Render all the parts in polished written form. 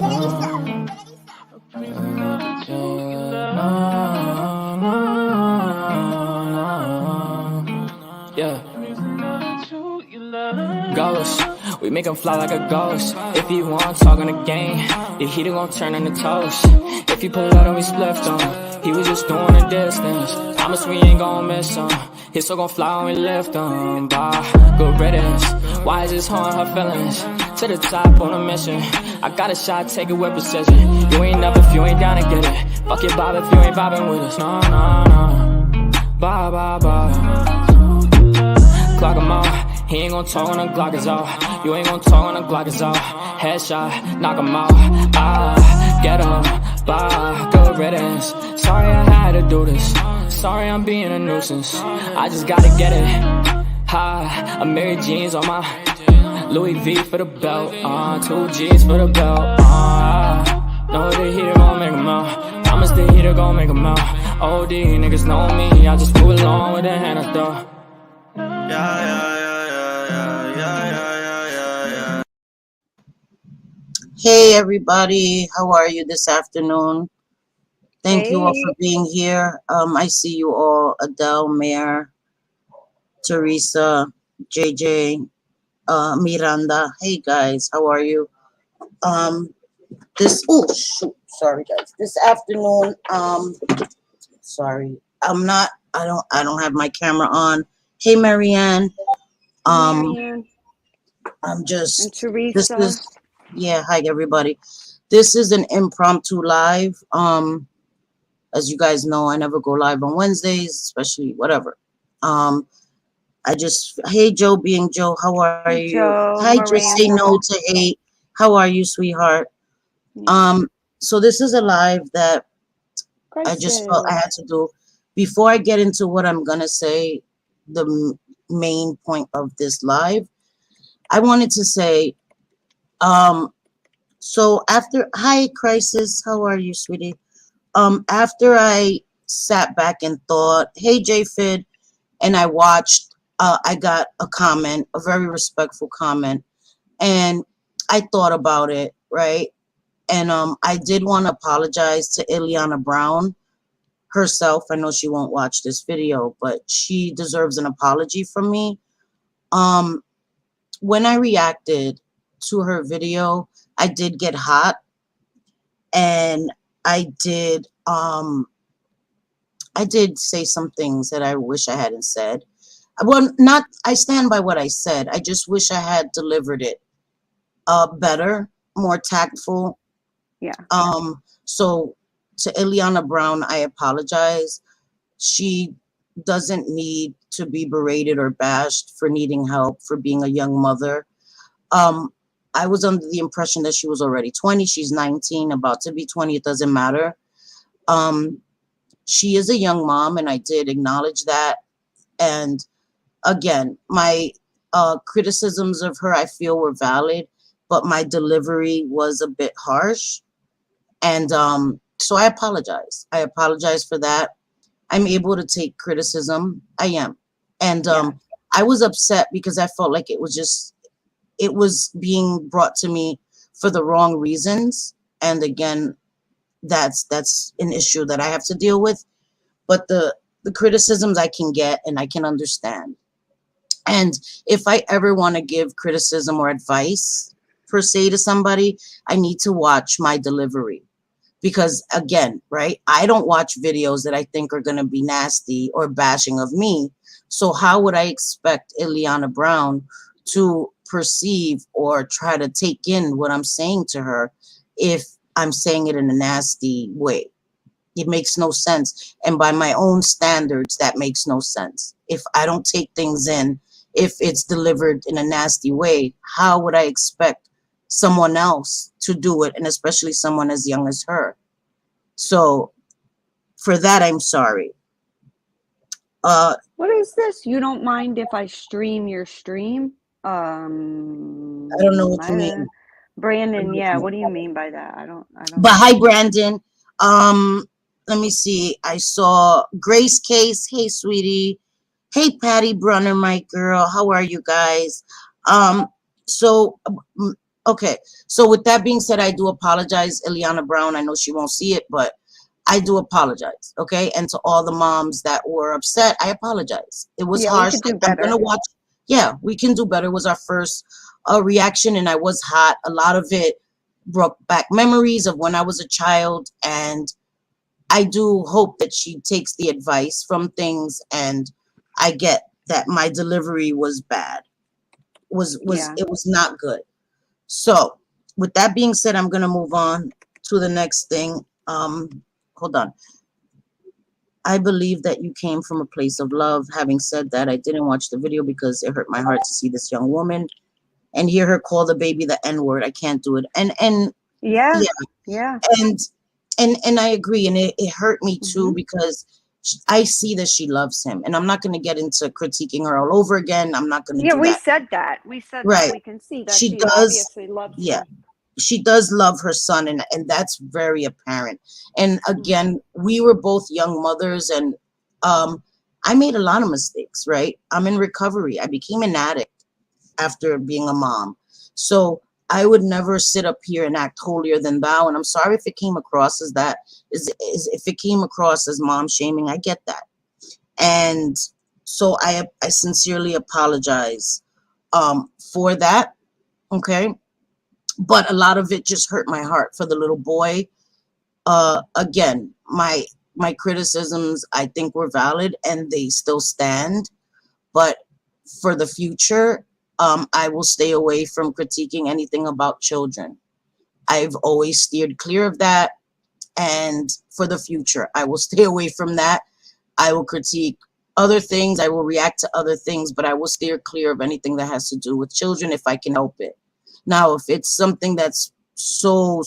Yeah. Ghost, we make him fly like a ghost. If he want talk on the game, the heater gon' turn into toast. If he pull out and we split on, he was just doing a distance. Promise we ain't gon' miss him. His soul gon' fly when we lift him. Bye, good riddance. Why is this harm her feelings? To the top on a mission. I got a shot, take it with precision. You ain't up if you ain't down to get it. Fuck your vibe if you ain't vibing with us. No, no, no. Bye, bye, bye. Clock him out. He ain't gon' talk when the Glock is off. You ain't gon' talk when the Glock is off. Headshot, knock him out. Ah, get him, bye, good riddance. Sorry I had to do this. Sorry I'm being a nuisance. I just gotta get it. Hi, I'm Mary Jeans on my Louis V for the belt. 2 G's for the belt. Know the heater gon' make 'em out. Promise the heater gon' make 'em out. OD niggas know me. I just move along with a hand I throw. Hey everybody, how are you this afternoon? Thank you all for being here. I see you all, Adele, Mayor, Teresa, JJ, Miranda. Hey guys, how are you? Sorry guys. This afternoon, sorry, I don't have my camera on. Hey Marianne. I'm just, and Teresa. Hi everybody. This is an impromptu live. As you guys know, I never go live on Wednesdays, especially whatever. Hey Joe being Joe, how are you? Joe, Hi, Miranda. just say no to hate. How are you, sweetheart? Yeah. So this is a live that I just felt I had to do. Before I get into what I'm gonna say, the main point of this live, I wanted to say, so after, hi Crisis, how are you, sweetie? After I sat back and thought, hey JFid, and I watched, I got a comment, a very respectful comment, and I thought about it, right? And I did want to apologize to Ileana Brown herself. I know she won't watch this video, but she deserves an apology from me. When I reacted to her video, I did get hot, and I did say some things that I wish I hadn't said. Well, I stand by what I said. I just wish I had delivered it better, more tactful. Yeah. So to Ileana Brown, I apologize. She doesn't need to be berated or bashed for needing help, for being a young mother. I was under the impression that she was already 20. She's 19, about to be 20. It doesn't matter. She is a young mom, and I did acknowledge that. And again, my criticisms of her, I feel, were valid, but my delivery was a bit harsh. And so I apologize. I apologize for that. I'm able to take criticism. I am. And I was upset because I felt like it was being brought to me for the wrong reasons. And again, that's an issue that I have to deal with. But the criticisms I can get and I can understand. And if I ever want to give criticism or advice per se to somebody, I need to watch my delivery. Because again, right, I don't watch videos that I think are going to be nasty or bashing of me. So how would I expect Ileana Brown to perceive or try to take in what I'm saying to her if I'm saying it in a nasty way? It makes no sense. And by my own standards, that makes no sense. If I don't take things in, if it's delivered in a nasty way, how would I expect someone else to do it, and especially someone as young as her? So for that, I'm sorry. What is this? You don't mind if I stream your stream? I don't know what you mean. Brandon, yeah, what do you mean by that? I don't But hi Brandon. Let me see. I saw Grace Case. Hey sweetie. Hey Patty Brunner, my girl. How are you guys? So Okay. So with that being said, I do apologize, Ileana Brown. I know she won't see it, but I do apologize. Okay. And to all the moms that were upset, I apologize. It was Yeah, we harsh. could do I'm going better. to watch. Yeah, we can do better. It was our first reaction, and I was hot. A lot of it brought back memories of when I was a child. And I do hope that she takes the advice from things. And I get that my delivery was bad. Yeah. It was not good. So, with that being said, I'm going to move on to the next thing. Hold on. I believe that you came from a place of love. Having said that, I didn't watch the video because it hurt my heart to see this young woman and hear her call the baby the N-word. I can't do it. And Yeah. yeah, Yeah. and and I agree, and it hurt me too Hmm. because I see that she loves him, and I'm not going to get into critiquing her all over again. I'm not going to Yeah, do we that. said that. We said that Right. we can see that She she does. obviously loves Yeah. him. She does love her son, and that's very apparent. And Hmm. again, we were both young mothers, and um I made a lot of mistakes, right? I'm in recovery. I became an addict after being a mom. So I would never sit up here and act holier than thou. And I'm sorry if it came across as that, is if it came across as mom shaming. I get that. And so I sincerely apologize for that. Okay. But a lot of it just hurt my heart for the little boy. Again, my criticisms I think were valid and they still stand. But for the future, I will stay away from critiquing anything about children. I've always steered clear of that. And for the future, I will stay away from that. I will critique other things. I will react to other things, but I will steer clear of anything that has to do with children if I can help it. Now, if it's something that's so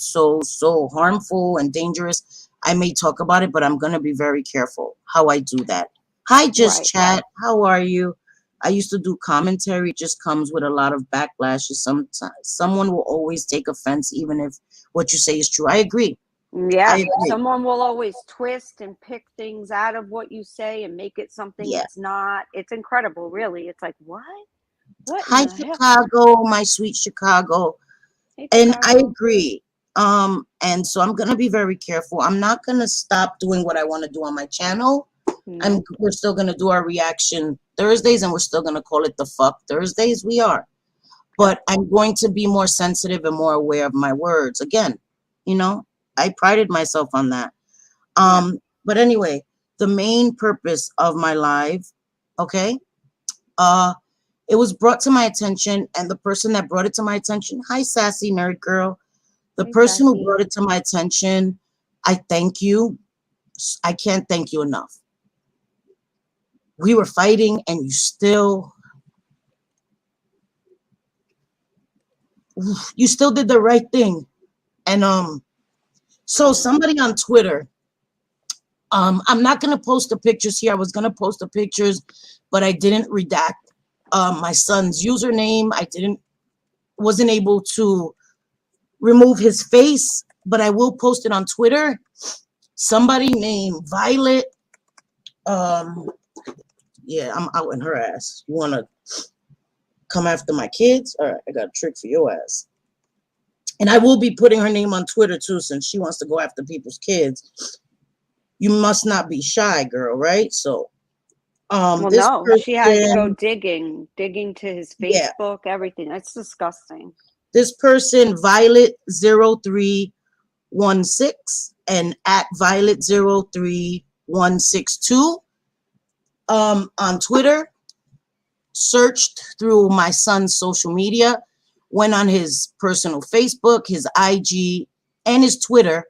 harmful and dangerous, I may talk about it, but I'm going to be very careful how I do that. Hi, Just Right. Chat. How are you? I used to do commentary. It just comes with a lot of backlashes. Sometimes someone will always take offense, even if what you say is true. I agree. I Yeah. agree. Someone will always twist and pick things out of what you say and make it something Yeah. it's not. It's incredible, really. It's like, what? What in Hi, the hell? Chicago, my sweet Chicago. Hey, And I Chicago. agree. And so I'm gonna be very careful. I'm not gonna stop doing what I want to do on my channel. Nope. We're still gonna do our reaction Thursdays, and we're still gonna call it the fuck Thursdays. We are. Yep. But I'm going to be more sensitive and more aware of my words. Again, you know, I prided myself on that. Yeah. But anyway, the main purpose of my live, okay, uh, it was brought to my attention, and the person that brought it to my attention, hi, sassy nerd girl. The Hey, person who Sassy. brought it to my attention, I thank you. I can't thank you enough. We were fighting, and you still did the right thing. And so somebody on Twitter, I'm not gonna post the pictures here. I was gonna post the pictures, but I didn't redact my son's username. I didn't wasn't able to remove his face, but I will post it on Twitter. Somebody named Violet. Um, yeah, I'm out in her ass. You wanna come after my kids? All right, I got a trick for your ass. And I will be putting her name on Twitter too, since she wants to go after people's kids. You must not be shy, girl, right? So, Well, this no, she had to go person, digging to his yeah, Facebook, everything. That's disgusting. this person, Violet0316 and at Violet03162, on Twitter, searched through my son's social media, went on his personal Facebook, his IG, and his Twitter,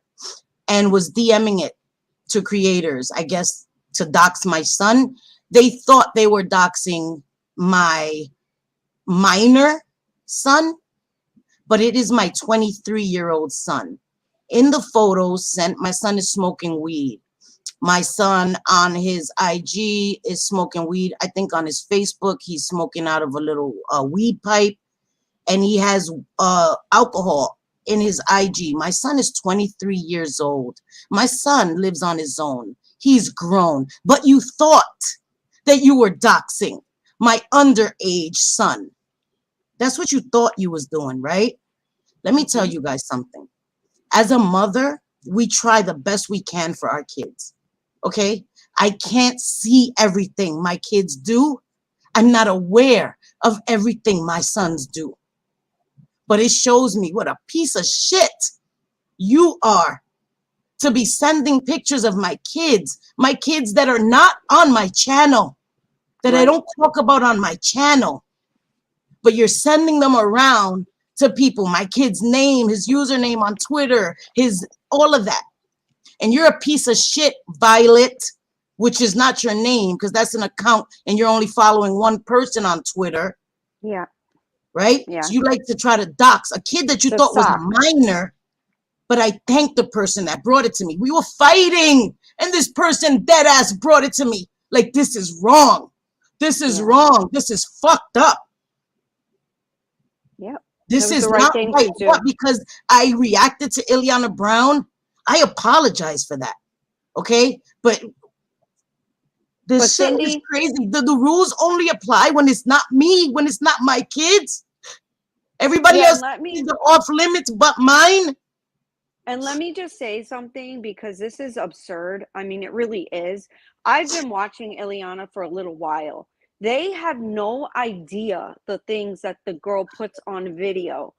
and was DMing it to creators, I guess, to dox my son. They thought they were doxing my minor son, but it is my 23-year-old son. In the photos sent, my son is smoking weed. My son on his IG is smoking weed. I think on his Facebook, he's smoking out of a little weed pipe, and he has alcohol in his IG. My son is 23 years old. My son lives on his own. He's grown. But you thought that you were doxing my underage son. That's what you thought you was doing, right? Let me tell you guys something. As a mother, we try the best we can for our kids. Okay? I can't see everything my kids do. I'm not aware of everything my sons do. But it shows me what a piece of shit you are to be sending pictures of my kids that are not on my channel, that I don't talk about on my channel, but you're sending them around to people, my kid's name, his username on Twitter, his all of that. And you're a piece of shit, Violet, which is not your name because that's an account and you're only following one person on Twitter. Yeah. Right? Yeah. So you like to try to dox a kid that you thought was a minor, but I thank the person that brought it to me. We were fighting and this person dead ass brought it to me. Like, this is wrong. This is wrong. This is fucked up. Yep. This is not right. What? Because I reacted to Ileana Brown. I apologize for that. Okay? But this shit is crazy. The rules only apply when it's not me, when it's not my kids. Everybody else is off limits but mine. And let me just say something, because this is absurd. I mean, it really is. I've been watching Ileana for a little while. They have no idea the things that the girl puts on video.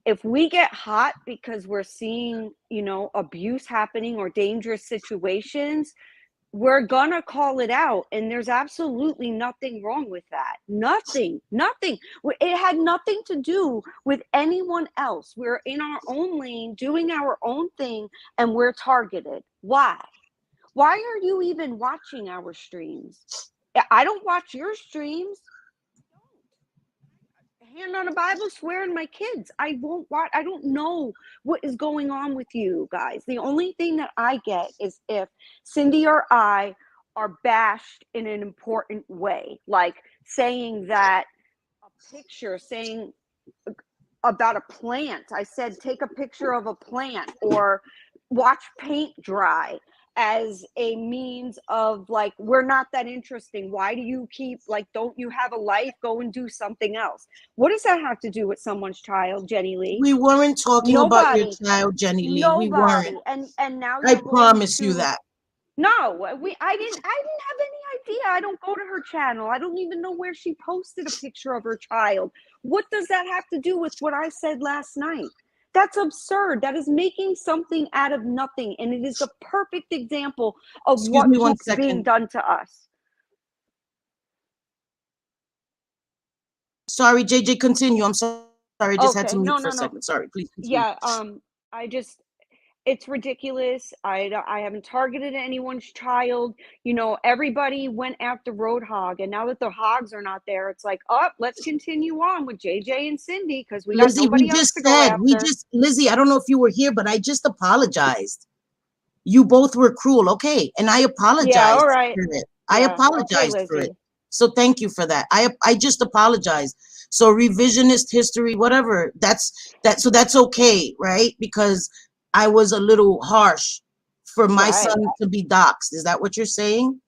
If we get hot because we're seeing, you know, abuse happening or dangerous situations, we're gonna call it out, and there's absolutely nothing wrong with that. Nothing. It had nothing to do with anyone else. We're in our own lane doing our own thing, and we're targeted. Why are you even watching our streams? I don't watch your streams. Hand on a Bible, swearing my kids. I won't watch. I don't know what is going on with you guys. The only thing that I get is if Cindy or I are bashed in an important way, like saying that a picture, saying about a plant. I said, take a picture of a plant, or watch paint dry as a means of, like, we're not that interesting. Why do you keep, like, don't you have a life? Go and do something else. What does that have to do with someone's child, Jenny Lee? We weren't talking about your child, Jenny Lee. We weren't. And now I promise you that. No, I didn't have any idea. I don't go to her channel. I don't even know where she posted a picture of her child. What does that have to do with what I said last night? That's absurd. That is making something out of nothing. And it is a perfect example of what keeps being done to us. Sorry, JJ, continue. I'm sorry. I just had to mute for a second. Sorry, please continue. Yeah, it's ridiculous. I haven't targeted anyone's child. You know, everybody went after Roadhog, and now that the hogs are not there, it's like, oh, let's continue on with JJ and Cindy, because we got nobody else to go after. Lizzie, I don't know if you were here, but I just apologized. You both were cruel, okay? And I apologize all right. for it. I apologized for it. So thank you for that. I just apologized. So revisionist history, whatever. So that's okay, right? Because I was a little harsh for my son to be doxxed. Is that what you're saying?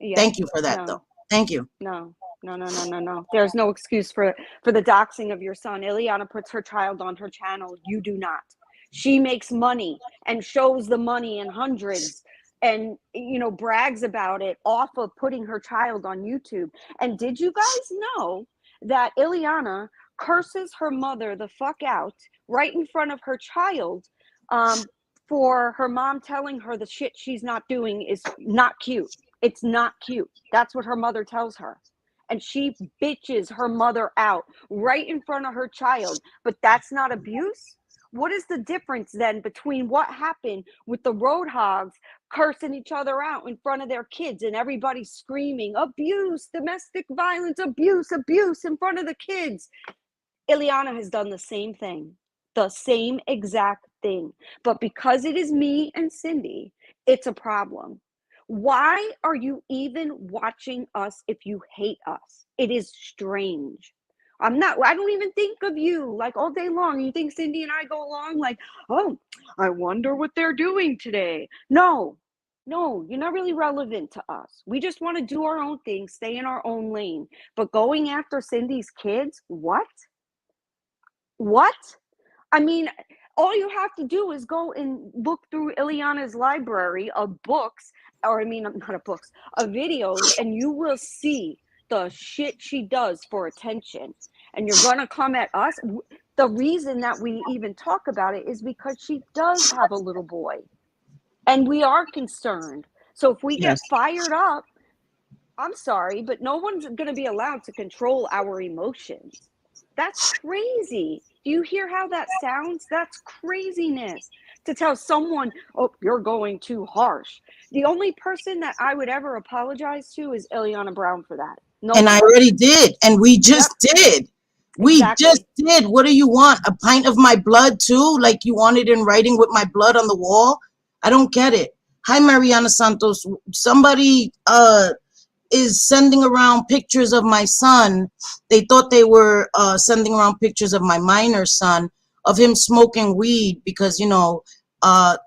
Yeah. Thank you for that, though. Thank you. No. There's no excuse for the doxing of your son. Ileana puts her child on her channel. You do not. She makes money and shows the money in hundreds, and, you know, brags about it off of putting her child on YouTube. And did you guys know that Ileana curses her mother the fuck out right in front of her child, for her mom telling her the shit she's not doing is not cute. It's not cute. That's what her mother tells her. And she bitches her mother out right in front of her child. But that's not abuse? What is the difference then between what happened with the Roadhogs cursing each other out in front of their kids and everybody screaming, abuse, domestic violence, abuse in front of the kids? Ileana has done the same thing, the same exact thing. But because it is me and Cindy, it's a problem. Why are you even watching us if you hate us? It is strange. I don't even think of you like all day long. You think Cindy and I go along like, oh, I wonder what they're doing today. No, you're not really relevant to us. We just want to do our own thing, stay in our own lane. But going after Cindy's kids, what? I mean, all you have to do is go and look through Ileana's library of books, or I mean, not of books, of videos, and you will see the shit she does for attention. And you're going to come at us. The reason that we even talk about it is because she does have a little boy, and we are concerned. So if we get Yes. fired up, I'm sorry, but no one's going to be allowed to control our emotions. That's crazy. Do you hear how that sounds? That's craziness to tell someone, oh, you're going too harsh. The only person that I would ever apologize to is Ileana Brown for that. No And I one. already did. And we just Yep, did. We exactly. just did. What do you want? A pint of my blood too? Like you want it in writing with my blood on the wall? I don't get it. Hi, Mariana Santos. Somebody is sending around pictures of my son. They thought they were sending around pictures of my minor son, of him smoking weed, because, you know,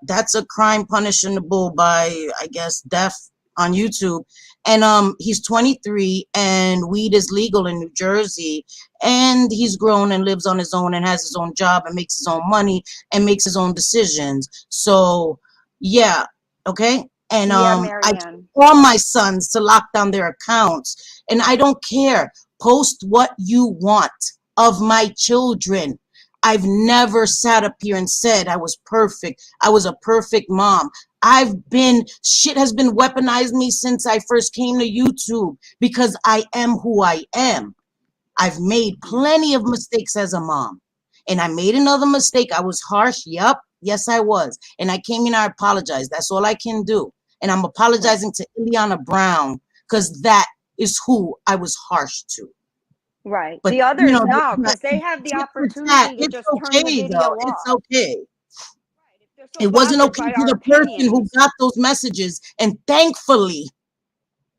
that's a crime punishable by, I guess, death on YouTube. And he's 23 and weed is legal in New Jersey, and he's grown and lives on his own and has his own job and makes his own money and makes his own decisions. So yeah, okay. And Yeah, I Marianne. told all my sons to lock down their accounts, and I don't care. Post what you want of my children. I've never sat up here and said I was perfect. I was a perfect mom. Shit has been weaponized me since I first came to YouTube, because I am who I am. I've made plenty of mistakes as a mom. And I made another mistake. I was harsh. Yep. Yes, I was. And I came in, I apologized. That's all I can do. And I'm apologizing to Ileana Brown, because that is who I was harsh to. Right. But, The you others, know, no, because they have the tit for tat, opportunity to it's just turn the okay, video though. It's off. okay. Right. If they're so It wasn't bothered okay by to our the person who opinions. got those messages. And thankfully,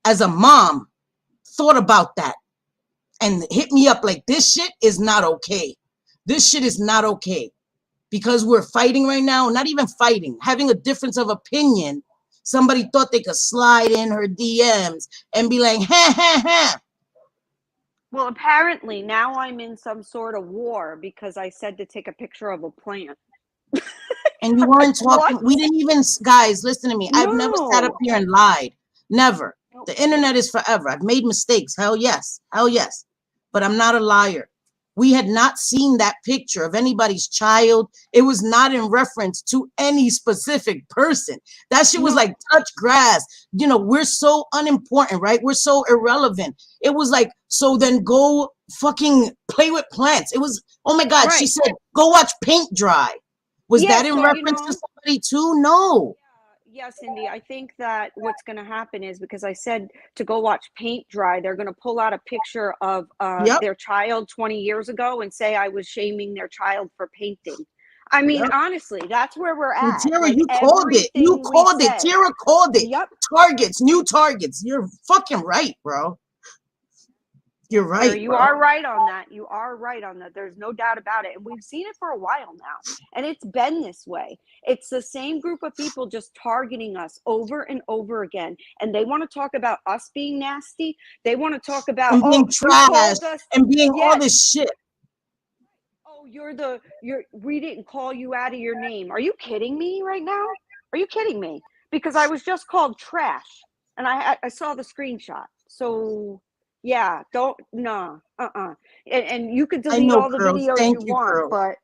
as a mom, thought about that and hit me up like, this shit is not okay. This shit is not okay, because we're fighting right now. Not even fighting, having a difference of opinion. Somebody thought they could slide in her DMs and be like, ha, ha, ha. Well, apparently now I'm in some sort of war because I said to take a picture of a plant. And you I'm like, weren't what? talking. We didn't even, guys, listen to me. I've never sat up No. here and lied. Never. Nope. The internet is forever. I've made mistakes. Hell yes. Hell yes. But I'm not a liar. We had not seen that picture of anybody's child. It was not in reference to any specific person. That shit was No. like touch grass. You know, we're so unimportant, right? We're so irrelevant. It was like, so then go fucking play with plants. It was, oh my God, she Right. said, go watch paint dry. Was Yeah, that in so reference to somebody too? No. yeah, Cindy, I think that what's going to happen is, because I said to go watch paint dry, they're going to pull out a picture of Yep. their child 20 years ago and say I was shaming their child for painting. I mean, Yep. honestly, that's where we're And at. Tara, Like you called it. You everything we called it. said. Tara called it. Yep. Targets, new targets. You're fucking right, bro. You're Sarah, right, you bro. are right on that. You are right on that. There's no doubt about it. And we've seen it for a while now. And it's been this way. It's the same group of people just targeting us over and over again. And they want to talk about us being nasty. They want to talk about, And oh, being you trash called us. and being all Yes. this shit. Oh, we didn't call you out of your name. Are you kidding me right now? Are you kidding me? Because I was just called trash and I saw the screenshot. So yeah, don't, no, and you could I delete know, all the Curls. videos you Thank you, want, Curls. but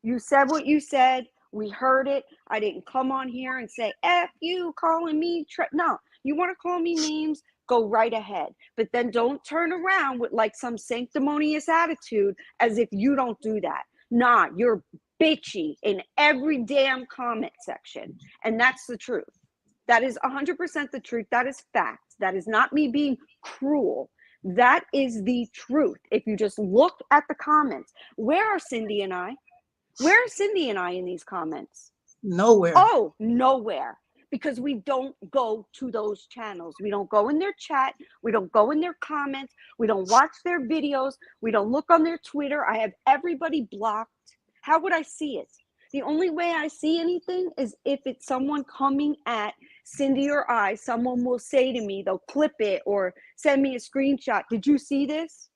you said what you said. We heard it. I didn't come on here and say, F you calling me. No, you want to call me names, go right ahead. But then don't turn around with like some sanctimonious attitude as if you don't do that. Nah, you're bitchy in every damn comment section. And that's the truth. That is 100% the truth. That is fact. That is not me being cruel. That is the truth. If you just look at the comments, where are Cindy and I? Where are Cindy and I in these comments? Nowhere. Oh, nowhere. Because we don't go to those channels. We don't go in their chat. We don't go in their comments. We don't watch their videos. We don't look on their Twitter. I have everybody blocked. How would I see it? The only way I see anything is if it's someone coming at Cindy or I. Someone will say to me, they'll clip it or send me a screenshot. Did you see this?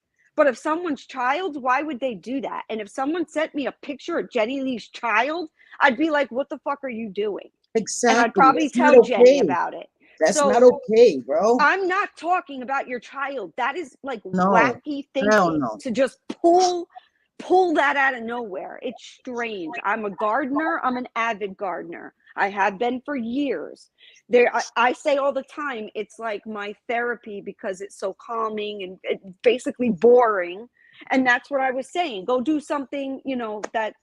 But if someone's child, why would they do that? And if someone sent me a picture of Jenny Lee's child, I'd be like, what the fuck are you doing? And I'd Exactly. probably That's not tell Jenny okay. about it. That's So not okay, bro. I'm not talking about your child. That is like No. wacky Hell thinking no. to just pull that out of nowhere. It's strange. I'm a gardener. I'm an avid gardener. I have been for years. I say all the time, it's like my therapy because it's so calming and basically boring. And that's what I was saying. Go do something, you know, that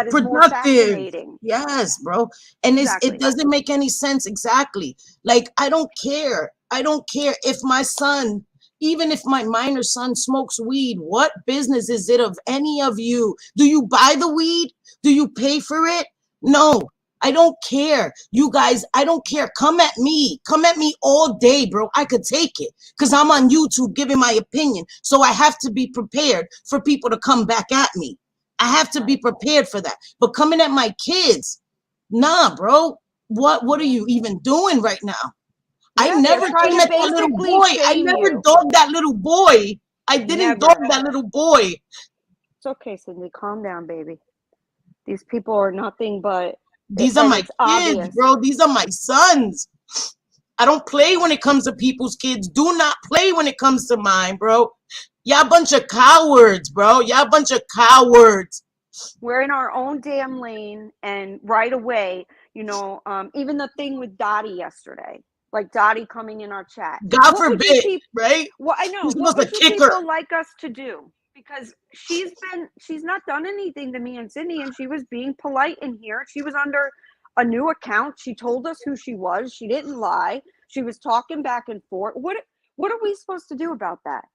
is more Productive. fascinating. Yes, bro. And Exactly. it doesn't make any sense. Exactly. Like, I don't care. I don't care if my son, even if my minor son smokes weed, what business is it of any of you? Do you buy the weed? Do you pay for it? No, I don't care. You guys, I don't care. Come at me. Come at me all day, bro. I could take it because I'm on YouTube giving my opinion. So I have to be prepared for people to come back at me. I have to be prepared for that. But coming at my kids, nah, bro. What are you even doing right now? I Yeah, never they're trying came to at that little basically boy. I shame never you. dogged that little boy. I didn't Never. dog that little boy. It's okay, Cindy. Calm down, baby. These people are nothing but, These are and my it's kids, obvious. bro. These are my sons. I don't play when it comes to people's kids. Do not play when it comes to mine, bro. Y'all bunch of cowards, bro. Y'all bunch of cowards. We're in our own damn lane, and right away, you know, even the thing with Dottie yesterday, like Dottie coming in our chat. God What would you forbid, people? right? Well, I know. You're What supposed to would you kick her. people like us to do? Because she's not done anything to me and Sydney, and she was being polite in here. She was under a new account. She told us who she was. She didn't lie. She was talking back and forth. What are we supposed to do about that?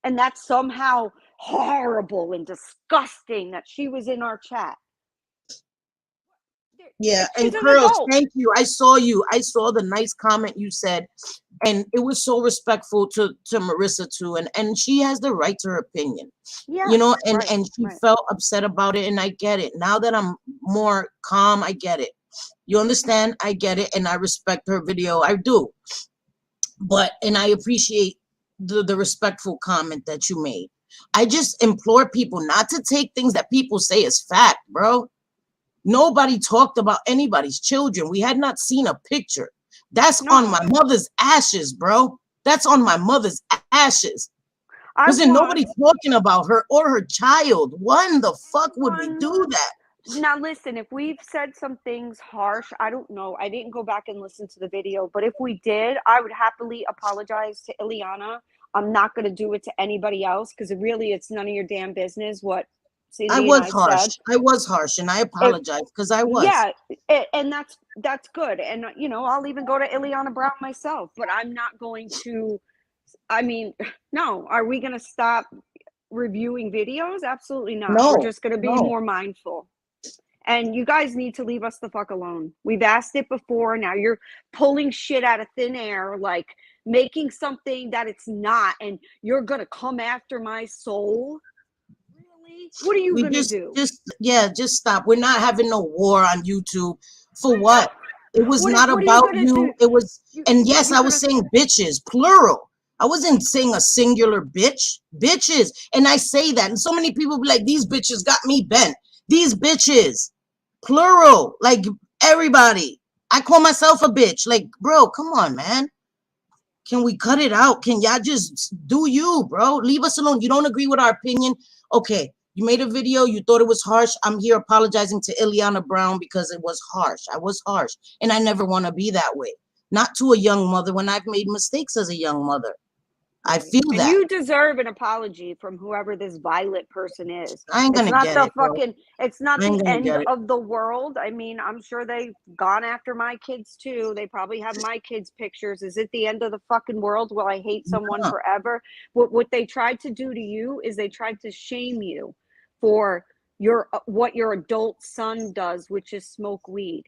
And that's somehow horrible and disgusting that she was in our chat. Yeah, She's and an Curls, adult. thank you. I saw you. I saw the nice comment you said, and it was so respectful to Marissa too. And she has the right to her opinion, Yeah, you know. And right, and she right. felt upset about it, and I get it. Now that I'm more calm, I get it. You understand? I get it, and I respect her video. I do. But and I appreciate the respectful comment that you made. I just implore people not to take things that people say as fact, bro. Nobody talked about anybody's children. We had not seen a picture. That's No. on my mother's ashes, bro. That's on my mother's ashes. I Wasn't nobody want talking about her or her child. Why in the fuck would we one. do that? Now listen, if we've said some things harsh, I don't know. I didn't go back and listen to the video, but if we did, I would happily apologize to Ileana. I'm not going to do it to anybody else because really it's none of your damn business what I Cindy and was I harsh. said. I was harsh, and I If apologize because I was. Yeah, and that's good. And you know, I'll even go to Ileana Brown myself, but I'm not going to. I mean, no. Are we going to stop reviewing videos? Absolutely not. We're No, just going to be no. more mindful. And you guys need to leave us the fuck alone. We've asked it before. Now you're pulling shit out of thin air, like making something that it's not, and you're going to come after my soul. Really? What are you We going to do? just stop. We're not having no war on YouTube. For what? It was What not are you about going to you. do? It was, and yes, You're I going was to saying bitches, plural. I wasn't saying a singular bitch. Bitches. And I say that. And so many people be like, these bitches got me bent. These bitches. Plural. Like everybody. I call myself a bitch. Like, bro, come on, man. Can we cut it out? Can y'all just do you, bro? Leave us alone. You don't agree with our opinion? Okay. You made a video. You thought it was harsh. I'm here apologizing to Ileana Brown because it was harsh. I was harsh. And I never want to be that way. Not to a young mother when I've made mistakes as a young mother. I feel And that. you deserve an apology from whoever this Violet person is. I ain't It's gonna not get the it, bro. fucking, it's not I ain't the gonna end get it. of the world. I mean, I'm sure they've gone after my kids too. They probably have my kids' pictures. Is it the end of the fucking world? Will I hate someone No. forever? What they tried to do to you is they tried to shame you for what your adult son does, which is smoke weed.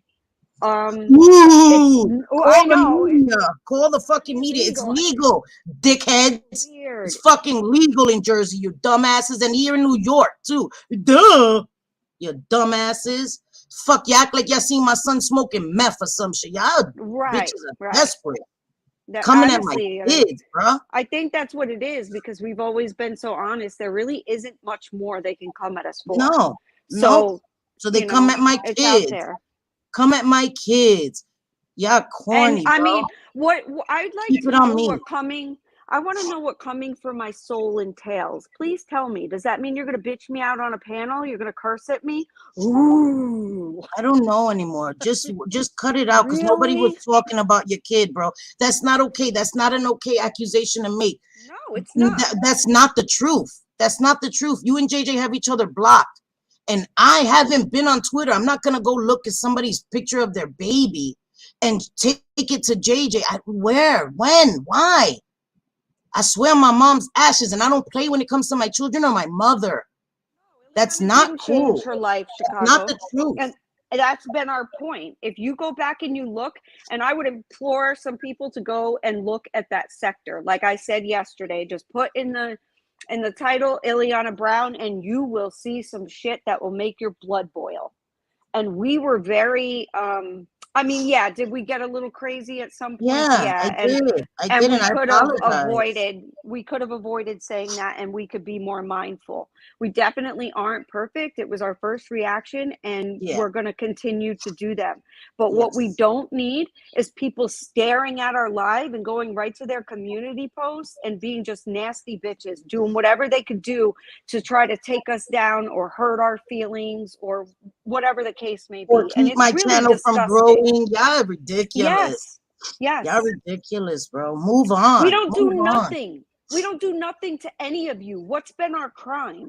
It's, Ooh, I call the know, media. Call the fucking media. It's illegal. legal, dickheads. Weird. It's fucking legal in Jersey, you dumbasses, and here in New York too. Duh, you dumbasses. Fuck, you act like y'all seen my son smoking meth or some shit. Y'all Right, bitches are right. desperate. That coming at my honestly, kids, bro. I think that's what it is, because we've always been so honest. There really isn't much more they can come at us for. No, no. So, So they come at my it's out kids. there. Come at my kids. Y'all And corny, I bro. mean, what I'd like Keep to it on know me. what coming, I want to know what coming for my soul entails. Please tell me. Does that mean you're going to bitch me out on a panel? You're going to curse at me? Ooh. I don't know anymore. Just cut it out, because nobody was Really? talking about your kid, bro. That's not okay. That's not an okay accusation to make. No, it's not. That's not the truth. That's not the truth. You and JJ have each other blocked. And I haven't been on Twitter. I'm not going to go look at somebody's picture of their baby and take it to JJ. Where? When? Why? I swear on my mom's ashes, and I don't play when it comes to my children or my mother. That's Ileana not didn't cool. change her life, That's not Chicago. the truth. And that's been our point. If you go back and you look, and I would implore some people to go and look at that sector. Like I said yesterday, just put in the title Ileana Brown, and you will see some shit that will make your blood boil. And we were very I mean, yeah, did we get a little crazy at some points? Yeah, Yeah. I did. I And did, and I apologize. we could have avoided saying that, and we could be more mindful. We definitely aren't perfect. It was our first reaction, and Yeah. we're going to continue to do them. But what we Yes. don't need is people staring at our live and going right to their community posts and being just nasty bitches, doing whatever they could do to try to take us down or hurt our feelings or whatever the case may Or be. And keep it's my really channel from disgusting. growing. Y'all ridiculous. Yes. Y'all ridiculous, bro. Move We on. don't do Move on. nothing. We don't do nothing to any of you. What's been our crime?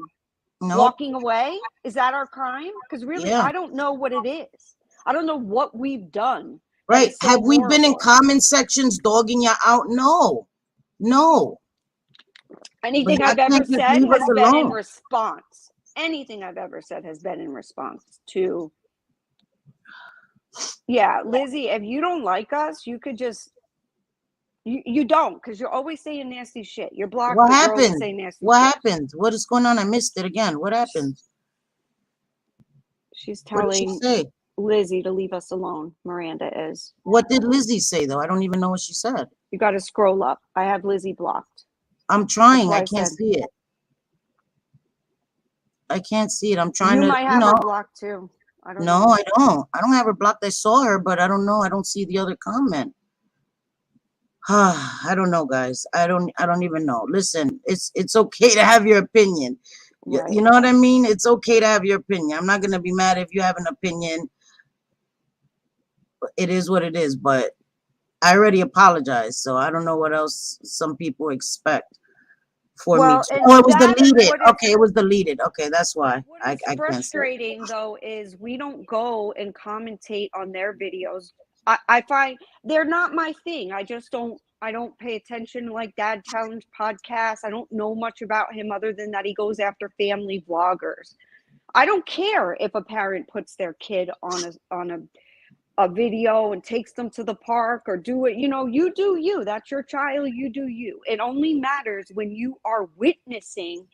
Nope. Walking away? Is that our crime? Because really, Yeah. I don't know what it is. I don't know what we've done. Right. So Have we been in horrible. comment sections dogging you out? No. No. Anything But y'all I've ever can't just said leave has us been in alone. response. Anything I've ever said has been in response to. Yeah, Lizzie, if you don't like us, you could just you don't, because you're always saying nasty shit. You're blocked, What but you're always happened? saying nasty What shit. happened? What is going on? I missed it again. What happened? She's What did she telling say? Lizzie to leave us alone. Miranda is. What did Lizzie say, though? I don't even know what she said. You got to scroll up. I have Lizzie blocked. I'm trying. I That's why I can't said- see it. I can't see it. I'm trying You to, might have her blocked too. I don't No, know. I don't. I don't have her blocked. I saw her, but I don't know. I don't see the other comment. I don't know, guys. I don't even know. Listen, it's okay to have your opinion. Right. You know what I mean? It's okay to have your opinion. I'm not gonna be mad if you have an opinion. It is what it is, but I already apologized, so I don't know what else some people expect for me Well, to. and Oh, it was that is deleted. what is- Okay, it was deleted. Okay, that's why What I is can't see it. frustrating though is we don't go and commentate on their videos. I find they're not my thing. I don't pay attention to like Dad Challenge podcast. I don't know much about him other than that he goes after family vloggers. I don't care if a parent puts their kid on a video and takes them to the park or do it. You do you. That's your child. You do you. It only matters when you are witnessing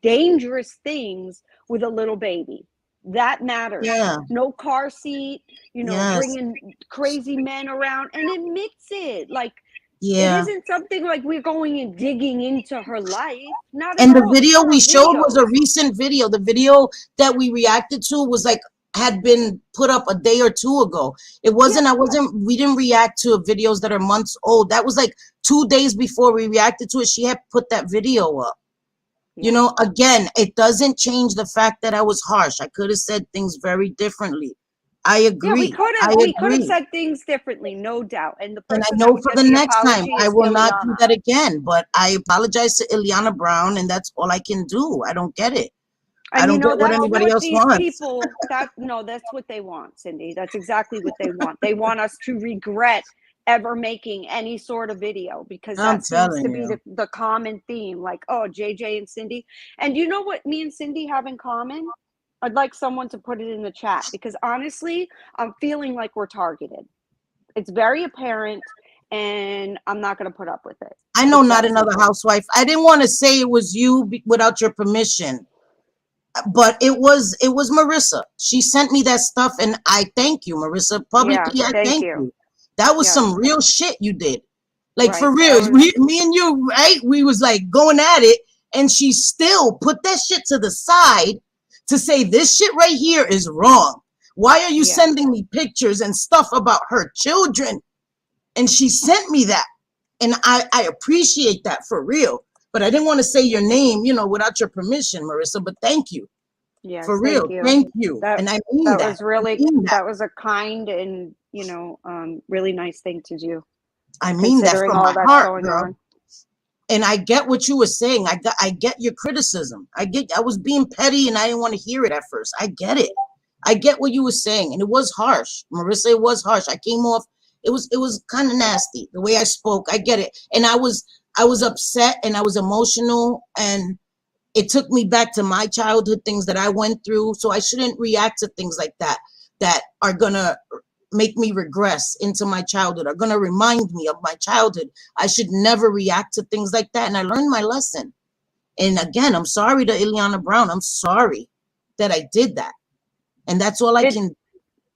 dangerous things with a little baby. That matters. Yeah. No car seat, Yes. bringing crazy men around, and admits it. Like, Yeah. it isn't something like we're going and digging into her life. Not And at the all. video we showed Videos. was a recent video. The video that we reacted to was like had been put up a day or two ago. It wasn't, we didn't react to videos that are months old. That was like 2 days before we reacted to it. She had put that video up. You know, again, it doesn't change the fact that I was harsh. I could have said things very differently. I agree. Yeah, we could have said things differently, no doubt. And I know for the next time, I will not do that again. But I apologize to Ileana Brown, and that's all I can do. I don't get it. And I don't get what that's anybody what else these wants. people, that's what they want, Cindy. That's exactly what they want. They want us to regret ever making any sort of video, because that seems to be the common theme. Like, oh, JJ and Cindy. And you know what me and Cindy have in common? I'd like someone to put it in the chat, because honestly, I'm feeling like we're targeted. It's very apparent, and I'm not going to put up with it. I know not another housewife. I didn't want to say it was you without your permission, but it was Marissa. She sent me that stuff, and I thank you, Marissa. Publicly, I thank you. That was some real shit you did. Like Right. for real, me and you, right? We was like going at it, and she still put that shit to the side to say this shit right here is wrong. Why are you Yeah. sending me pictures and stuff about her children? And she sent me that, and I appreciate that for real. But I didn't want to say your name, you know, without your permission, Marissa. But thank you. Yes, For thank real, you. thank you. That And I mean that that. was really, I mean that. that was a kind and, you know, really nice thing to do, I mean that considering from all my that's heart, going girl. on. And I get what you were saying. I get your criticism. I was being petty and I didn't want to hear it at first. I get it. I get what you were saying. And it was harsh. Marissa, it was harsh. I came off, it was kind of nasty the way I spoke. I get it. And I was upset and I was emotional, and it took me back to my childhood, things that I went through. So I shouldn't react to things like that that are gonna make me regress into my childhood, are gonna remind me of my childhood. I should never react to things like that. And I learned my lesson. And again, I'm sorry to Ileana Brown. I'm sorry that I did that. And that's all I It can,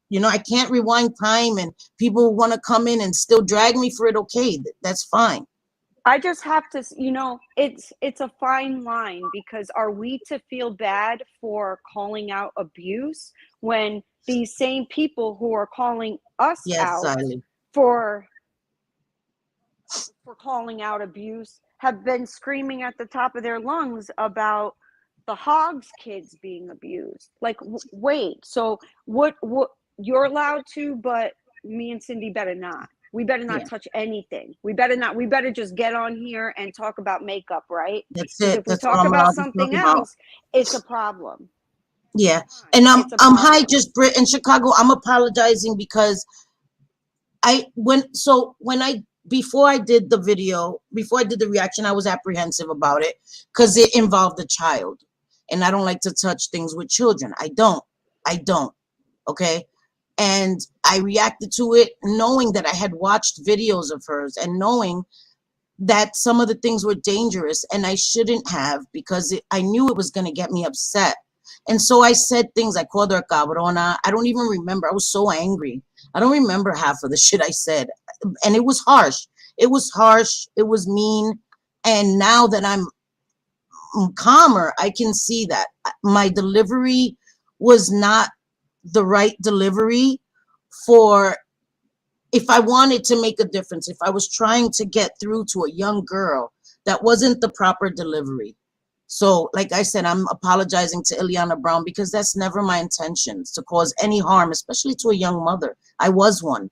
you know, I can't rewind time, and people want to come in and still drag me for it. Okay, that's fine. I just have to, you know, it's a fine line, because are we to feel bad for calling out abuse when these same people who are calling us Yes, out Siley. for calling out abuse have been screaming at the top of their lungs about the Hogs kids being abused? Like, wait, so what you're allowed to, but me and Cindy better not. We better not Yeah, touch anything. We better not. We better just get on here and talk about makeup, right? that's Because it. if we That's all talk I'm about allowed to talk something about. else, it's a problem. Yeah. Fine. And It's a I'm hi, problem. just Brit in Chicago. I'm apologizing because when I before I did the video, before I did the reaction, I was apprehensive about it because it involved a child. And I don't like to touch things with children. I don't. I don't. Okay. And I reacted to it knowing that I had watched videos of hers and knowing that some of the things were dangerous and I shouldn't have, because I knew it was going to get me upset. And so I said things. I called her a cabrona. I don't even remember. I was so angry. I don't remember half of the shit I said. And it was harsh. It was harsh. It was mean. And now that I'm calmer, I can see that my delivery was not the right delivery for, if I wanted to make a difference, if I was trying to get through to a young girl, that wasn't the proper delivery. So, like I said, I'm apologizing to Ileana Brown because that's never my intentions, to cause any harm, especially to a young mother. I was one.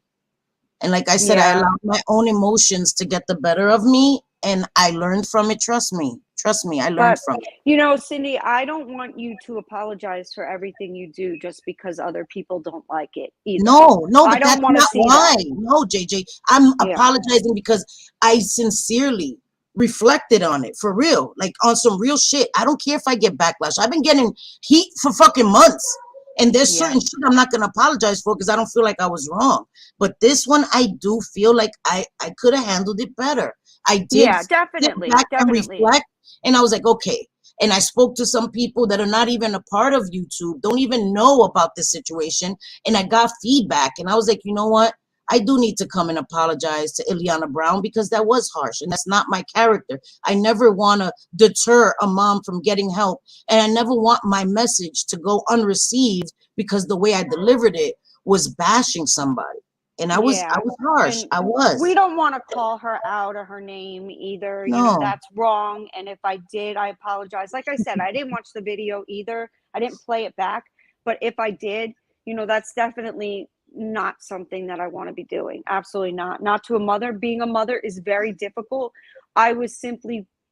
And like I said, I Yeah. allowed my own emotions to get the better of me, and I learned from it. Trust me. Trust me, I learned But, from it. you know, Cindy, I don't want you to apologize for everything you do just because other people don't like it either. No, I but don't that's want to not see why. that. No, JJ, I'm Yeah. apologizing because I sincerely reflected on it for real, like on some real shit. I don't care if I get backlash. I've been getting heat for fucking months. And there's Yeah. certain shit I'm not gonna apologize for because I don't feel like I was wrong. But this one, I do feel like I could have handled it better. I did Yeah, sit definitely. back and Definitely. reflect, and I was like, okay. And I spoke to some people that are not even a part of YouTube, don't even know about this situation, and I got feedback, and I was like, you know what? I do need to come and apologize to Ileana Brown because that was harsh and that's not my character. I never want to deter a mom from getting help, and I never want my message to go unreceived because the way I delivered it was bashing somebody. And I was Yeah. harsh. And I we was. don't want to call her out or her name either. You know, No. that's wrong. And if I did, I apologize. Like I said, I didn't watch the video either. I didn't play it back. But if I did, you know, that's definitely not something that I want to be doing. Absolutely not. Not to a mother. Being a mother is very difficult.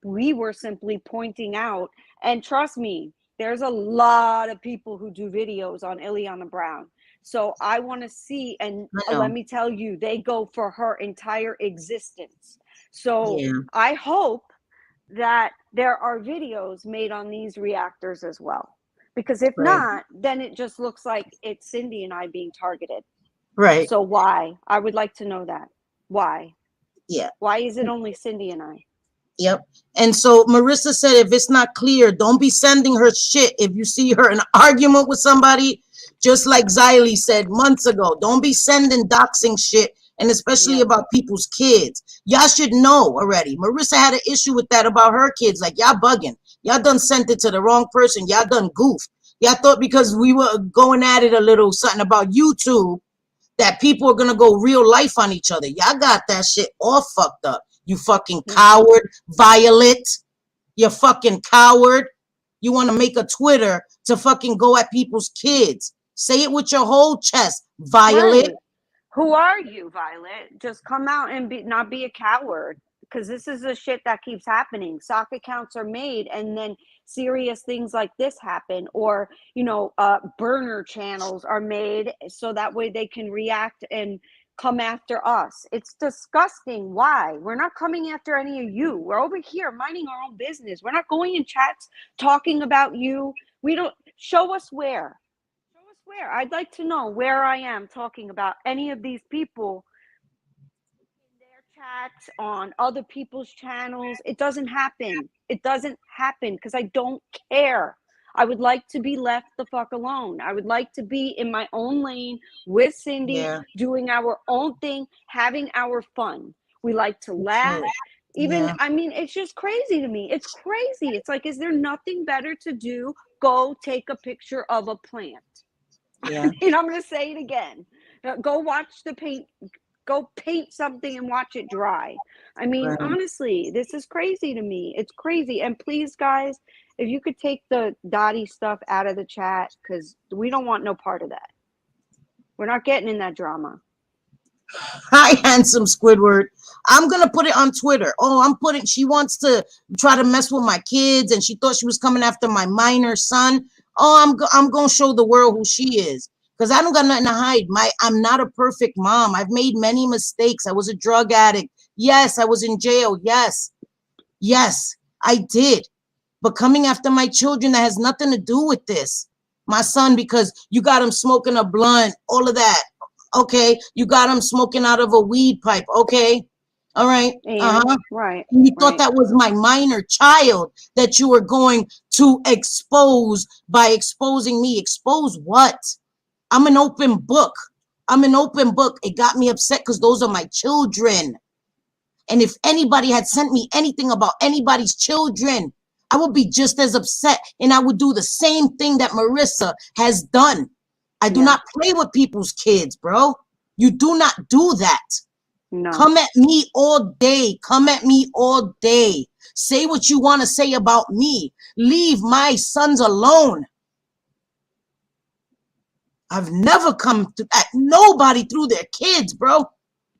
We were simply pointing out, and trust me, there's a lot of people who do videos on Ileana Brown. So I want to see, and I let know. me tell you, they go for her entire existence. So Yeah. I hope that there are videos made on these reactors as well. Because if Right. not, then it just looks like it's Cindy and I being targeted. Right. So why? I would like to know that. Why? Yeah. Why is it only Cindy and I? Yep. And so Marissa said, if it's not clear, don't be sending her shit. If you see her in an argument with somebody, just like Xylee said months ago, don't be sending doxing shit and especially Yep. about people's kids. Y'all should know already. Marissa had an issue with that about her kids. Like, y'all bugging. Y'all done sent it to the wrong person. Y'all done goofed. Y'all thought because we were going at it a little something about YouTube that people are gonna go real life on each other. Y'all got that shit all fucked up. You fucking coward, Violet. You fucking coward. You want to make a Twitter to fucking go at people's kids. Say it with your whole chest, Violet. Right. Who are you, Violet? Just come out and not be a coward, because this is the shit that keeps happening. Sock accounts are made, and then serious things like this happen, or burner channels are made so that way they can react and come after us. It's disgusting. Why? We're not coming after any of you. We're over here minding our own business. We're not going in chats talking about you. We don't show us where. Where I'd like to know where I am talking about any of these people in their chats on other people's channels. It doesn't happen. It doesn't happen because I don't care. I would like to be left the fuck alone. I would like to be in my own lane with Cindy, doing our own thing, having our fun. We like to laugh. I mean, it's just crazy to me. It's crazy. It's like, is there nothing better to do? Go take a picture of a plant. Yeah. And I'm going to say it again. Go watch the paint. Go paint something and watch it dry. I mean, honestly, this is crazy to me. It's crazy. And please, guys, if you could take the Dottie stuff out of the chat, because we don't want no part of that. We're not getting in that drama. Hi, handsome Squidward. I'm going to put it on Twitter. She wants to try to mess with my kids, and she thought she was coming after my minor son. I'm going to show the world who she is, because I don't got nothing to hide. I'm not a perfect mom. I've made many mistakes. I was a drug addict. Yes, I was in jail. Yes, I did. But coming after my children, that has nothing to do with this. My son, because you got him smoking a blunt, all of that. Okay, you got him smoking out of a weed pipe. Okay, all right. Right. And you thought that was my minor child that you were going to expose by exposing me. Expose what? I'm an open book. It got me upset because those are my children. And if anybody had sent me anything about anybody's children, I would be just as upset, and I would do the same thing that Marissa has done. I do not play with people's kids, bro. You do not do that. No. Come at me all day. Say what you want to say about me. Leave my sons alone. I've never come at nobody through their kids, bro.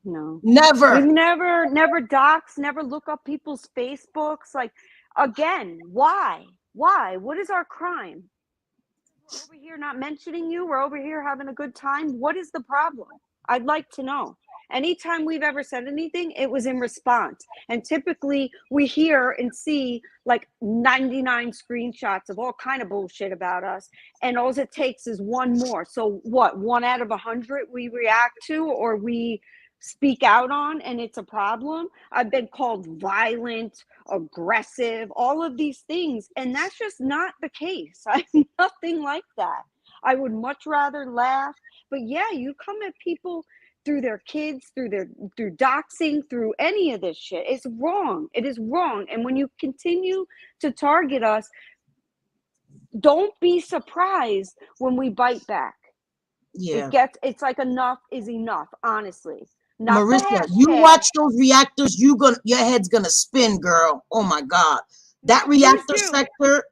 No. Never. We've never dox, never look up people's Facebooks. Like, again, why? What is our crime? We're over here not mentioning you. We're over here having a good time. What is the problem? I'd like to know. Anytime we've ever said anything, it was in response. And typically we hear and see like 99 screenshots of all kind of bullshit about us. And all it takes is one more. So what, 1 out of 100 we react to or we speak out on, and it's a problem. I've been called violent, aggressive, all of these things, and that's just not the case. I'm nothing like that. I would much rather laugh. But yeah, you come at people through their kids, through doxing, through any of this shit. It's wrong. It is wrong. And when you continue to target us, don't be surprised when we bite back. Yeah. It's like enough is enough, honestly. Not Marissa, you watch those reactors, your head's gonna spin, girl. Oh my God. That reactor sector,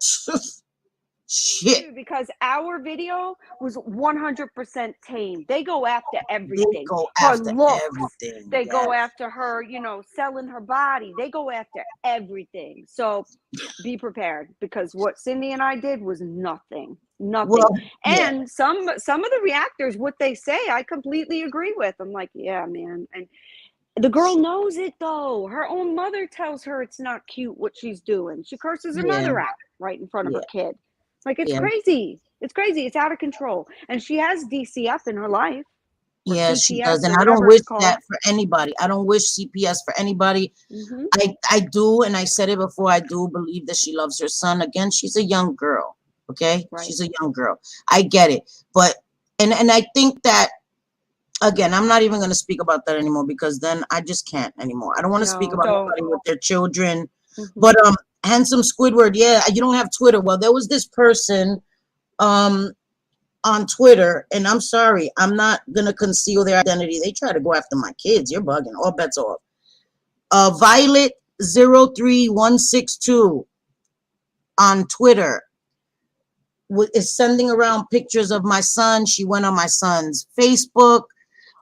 shit. Because our video was 100% tame. They go after everything. They go after everything. They go after her, selling her body. They go after everything. So be prepared, because what Cindy and I did was nothing. Well, and some of the reactors, what they say, I completely agree with. I'm like, yeah, man. And the girl knows it though. Her own mother tells her it's not cute what she's doing. She curses her mother out right in front of her kid. Like, it's crazy. It's crazy. It's out of control. And she has DCF in her life. Yeah, CPS, she does. And I don't wish that for anybody. I don't wish CPS for anybody. Mm-hmm. I do, and I said it before, I do believe that she loves her son. Again, she's a young girl. Okay? Right. She's a young girl. I get it. But and I think that Again, I'm not even going to speak about that anymore because then I just can't anymore. I don't want to speak No, about don't. nobody with their children. Mhm. But handsome Squidward, yeah, you don't have Twitter. Well, there was this person um on Twitter, and I'm sorry, I'm not gonna conceal their identity. They try to go after my kids. You're bugging. All bets off. Violet03162 on Twitter is sending around pictures of my son. She went on my son's Facebook,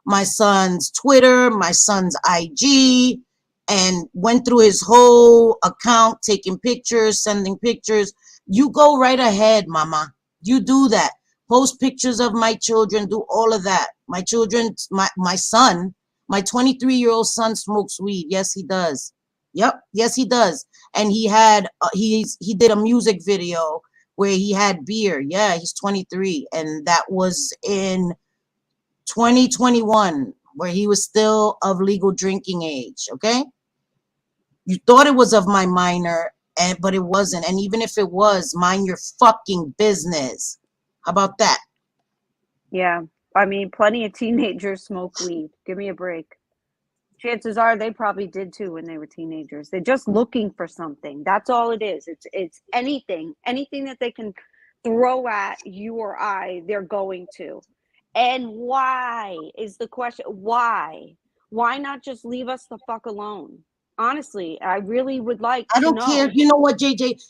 my son's Twitter, my son's IG, and went through his whole account, taking pictures, sending pictures. You go right ahead, mama. You do that. Post pictures of my children, do all of that. My children, my son, my 23-year-old son smokes weed. Yes, he does. Yep, yes, he does. And he had he did a music video where he had beer. Yeah, he's 23, and that was in 2021, where he was still of legal drinking age. Okay, you thought it was of my minor, but it wasn't. And even if it was, mind your fucking business. How about that? Yeah. I mean, plenty of teenagers smoke weed. Give me a break. Chances are they probably did too when they were teenagers. They're just looking for something. That's all it is. It's anything that they can throw at you or I, they're going to. And why is the question? Why? Why not just leave us the fuck alone? Honestly, I really would like I to don't care. know. You know what, JJ?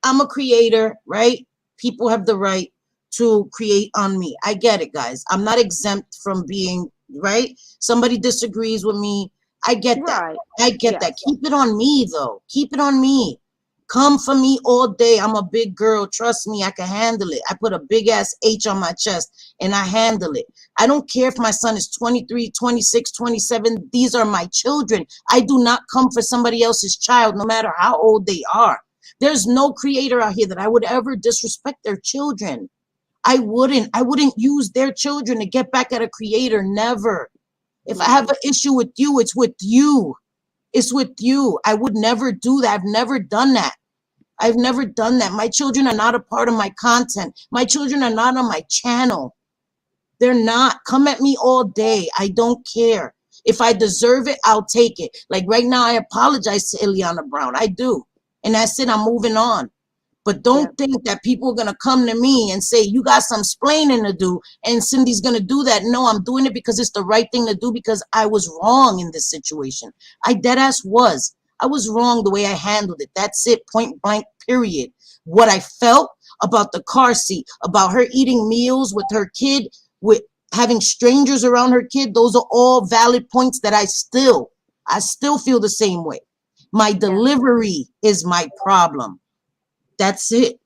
I'm a creator, right? People have the right to create on me. I get it, guys. I'm not exempt from being right. Somebody disagrees with me. I get that. Right. I get that. Yes. Keep it on me, though. Keep it on me. Come for me all day. I'm a big girl. Trust me, I can handle it. I put a big ass H on my chest and I handle it. I don't care if my son is 23, 26, 27. These are my children. I do not come for somebody else's child, no matter how old they are. There's no creator out here that I would ever disrespect their children. I wouldn't use their children to get back at a creator. Never. If I have an issue with you, it's with you. It's with you. I would never do that. I've never done that. I've never done that. My children are not a part of my content. My children are not on my channel. They're not. Come at me all day. I don't care. If I deserve it, I'll take it. Like right now, I apologize to Ileana Brown. I do. And that's it. I'm moving on. But Yeah. don't think that people are going to come to me and say, you got some splaining to do. And Cindy's going to do that. No, I'm doing it because it's the right thing to do because I was wrong in this situation. I deadass was. I was wrong the way I handled it. That's it. Point blank, period. What I felt about the car seat, about her eating meals with her kid, with having strangers around her kid, those are all valid points that I still feel the same way. My Yeah. delivery is my problem. That's it.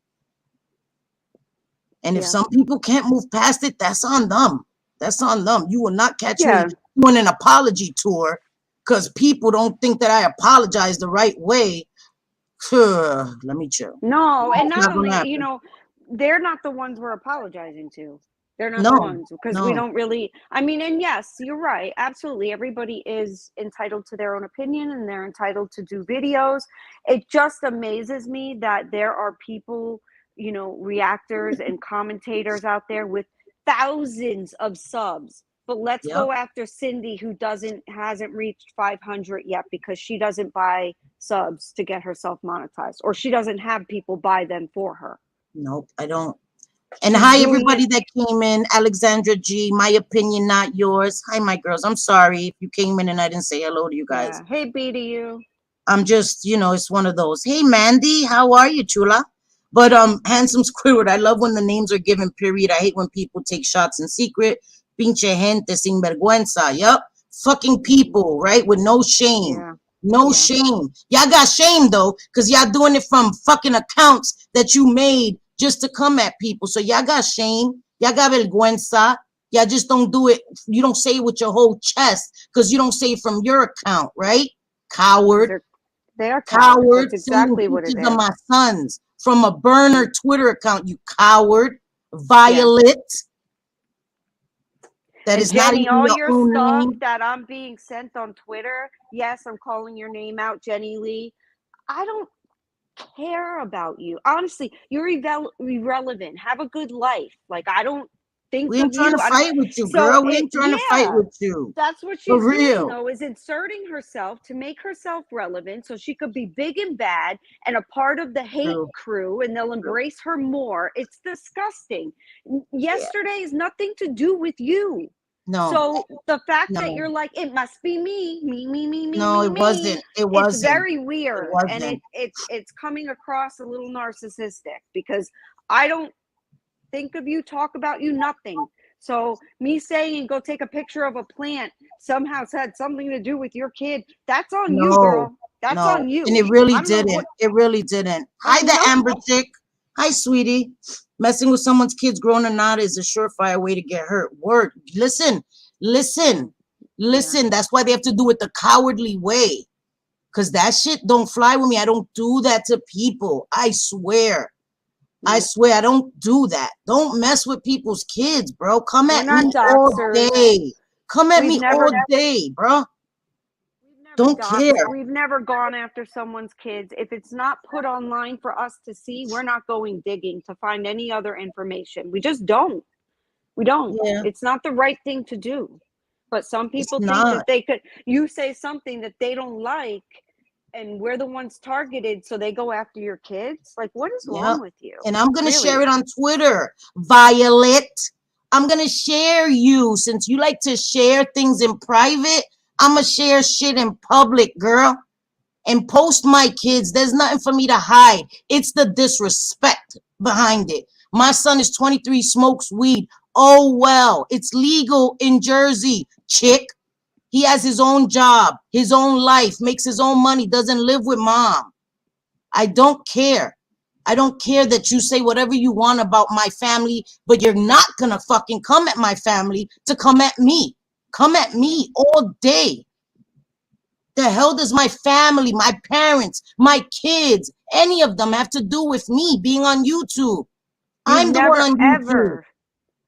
And if Yeah. some people can't move past it, that's on them. That's on them. You will not catch me Yeah. doing an apology tour because people don't think that I apologize the right way. Let me chill. No, and It's not not gonna only, happen. they're not the ones we're apologizing to. They're not the No, ones because we no. don't really, I mean, and yes, you're right. Absolutely. Everybody is entitled to their own opinion and they're entitled to do videos. It just amazes me that there are people, reactors and commentators out there with thousands of subs. But let's Yep. go after Cindy, who hasn't reached 500 yet because she doesn't buy subs to get herself monetized, or she doesn't have people buy them for her. Nope, I don't. And She's hi, doing it. everybody that came in. Alexandra G, my opinion, not yours. Hi, my girls. I'm sorry if you came in and I didn't say hello to you guys. Yeah. Hey, B to you. I'm just, it's one of those. Hey, Mandy, how are you, chula? But handsome Squidward, I love when the names are given, period. I hate when people take shots in secret. Pinche gente sin vergüenza. Yup. Fucking people, right? With no shame. Yeah. No Yeah. shame. Y'all got shame, though, because y'all doing it from fucking accounts that you made just to come at people. So y'all got shame. Y'all got vergüenza. Y'all just don't do it. You don't say it with your whole chest because you don't say it from your account, right? Because Coward. they are cowards. Coward, That's sending exactly what it pictures of is. my sons from a burner Mm. Twitter account, you coward. Yeah. Violet. That And is not Jenny, even all your your own stuff name. that I'm being sent on Twitter, yes, I'm calling your name out, Jenny Lee. I don't care about you. Honestly, you're irrelevant. Have a good life. Like, I don't think We ain't of trying you. to fight with you, So girl. We ain't trying to fight yeah, with you. that's what For she's doing, real. though, is inserting herself to make herself relevant so she could be big and bad and a part of the hate True. crew, and they'll True. embrace her more. It's disgusting. Yeah. Yesterday is nothing to do with you. No. So the fact that No. you're like, it must be me, No, it me, wasn't. It it's wasn't. very It weird, and wasn't. it's coming across a little narcissistic, because I don't think of you, talk about you, nothing. So me saying go take a picture of a plant somehow had something to do with your kid, that's on you, No. girl. That's No. on And you. it really I don't know didn't. what. It really didn't. I Hi, the know. Amber chick. Hi, sweetie. Messing with someone's kids, grown or not, is a surefire way to get hurt. Word. Listen. Listen. Listen. Yeah. That's why they have to do it the cowardly way. Because that shit don't fly with me. I don't do that to people. I swear. I Nope. swear I don't do that. Don't mess with people's kids, bro. Come We're at me not all doxxers. day. Come at We've me never all day, bro. we've never Don't doxed. care. We've never gone after someone's kids. If it's not put online for us to see, we're not going digging to find any other information. We just don't. We don't. Yeah, It's not the right thing to do. But some it's people think not. that they could, you say something that they don't like, and we're the ones targeted, so they go after your kids. Like, what is Yep. wrong with you? And I'm going to share Really? it on Twitter. Violet, I'm going to share you. Since you like to share things in private, I'm going to share shit in public, girl. And post my kids. There's nothing for me to hide. It's the disrespect behind it. My son is 23, smokes weed. Oh, well, it's legal in Jersey, chick. He has his own job, his own life, makes his own money, doesn't live with mom. I don't care. I don't care that you say whatever you want about my family, but you're not gonna fucking come at my family to come at me. Come at me all day. The hell does my family, my parents, my kids, any of them have to do with me being on YouTube? You've I'm the one never, on YouTube. ever,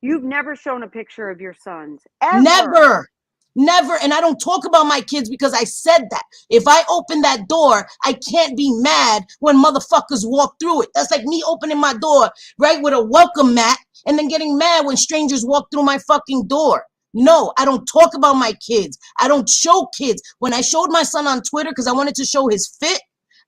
you've never shown a picture of your sons. Ever. Never. Never. And I don't talk about my kids because I said that. If I open that door, I can't be mad when motherfuckers walk through it. That's like me opening my door, right, with a welcome mat and then getting mad when strangers walk through my fucking door. No, I don't talk about my kids. I don't show kids. When I showed my son on Twitter because I wanted to show his fit,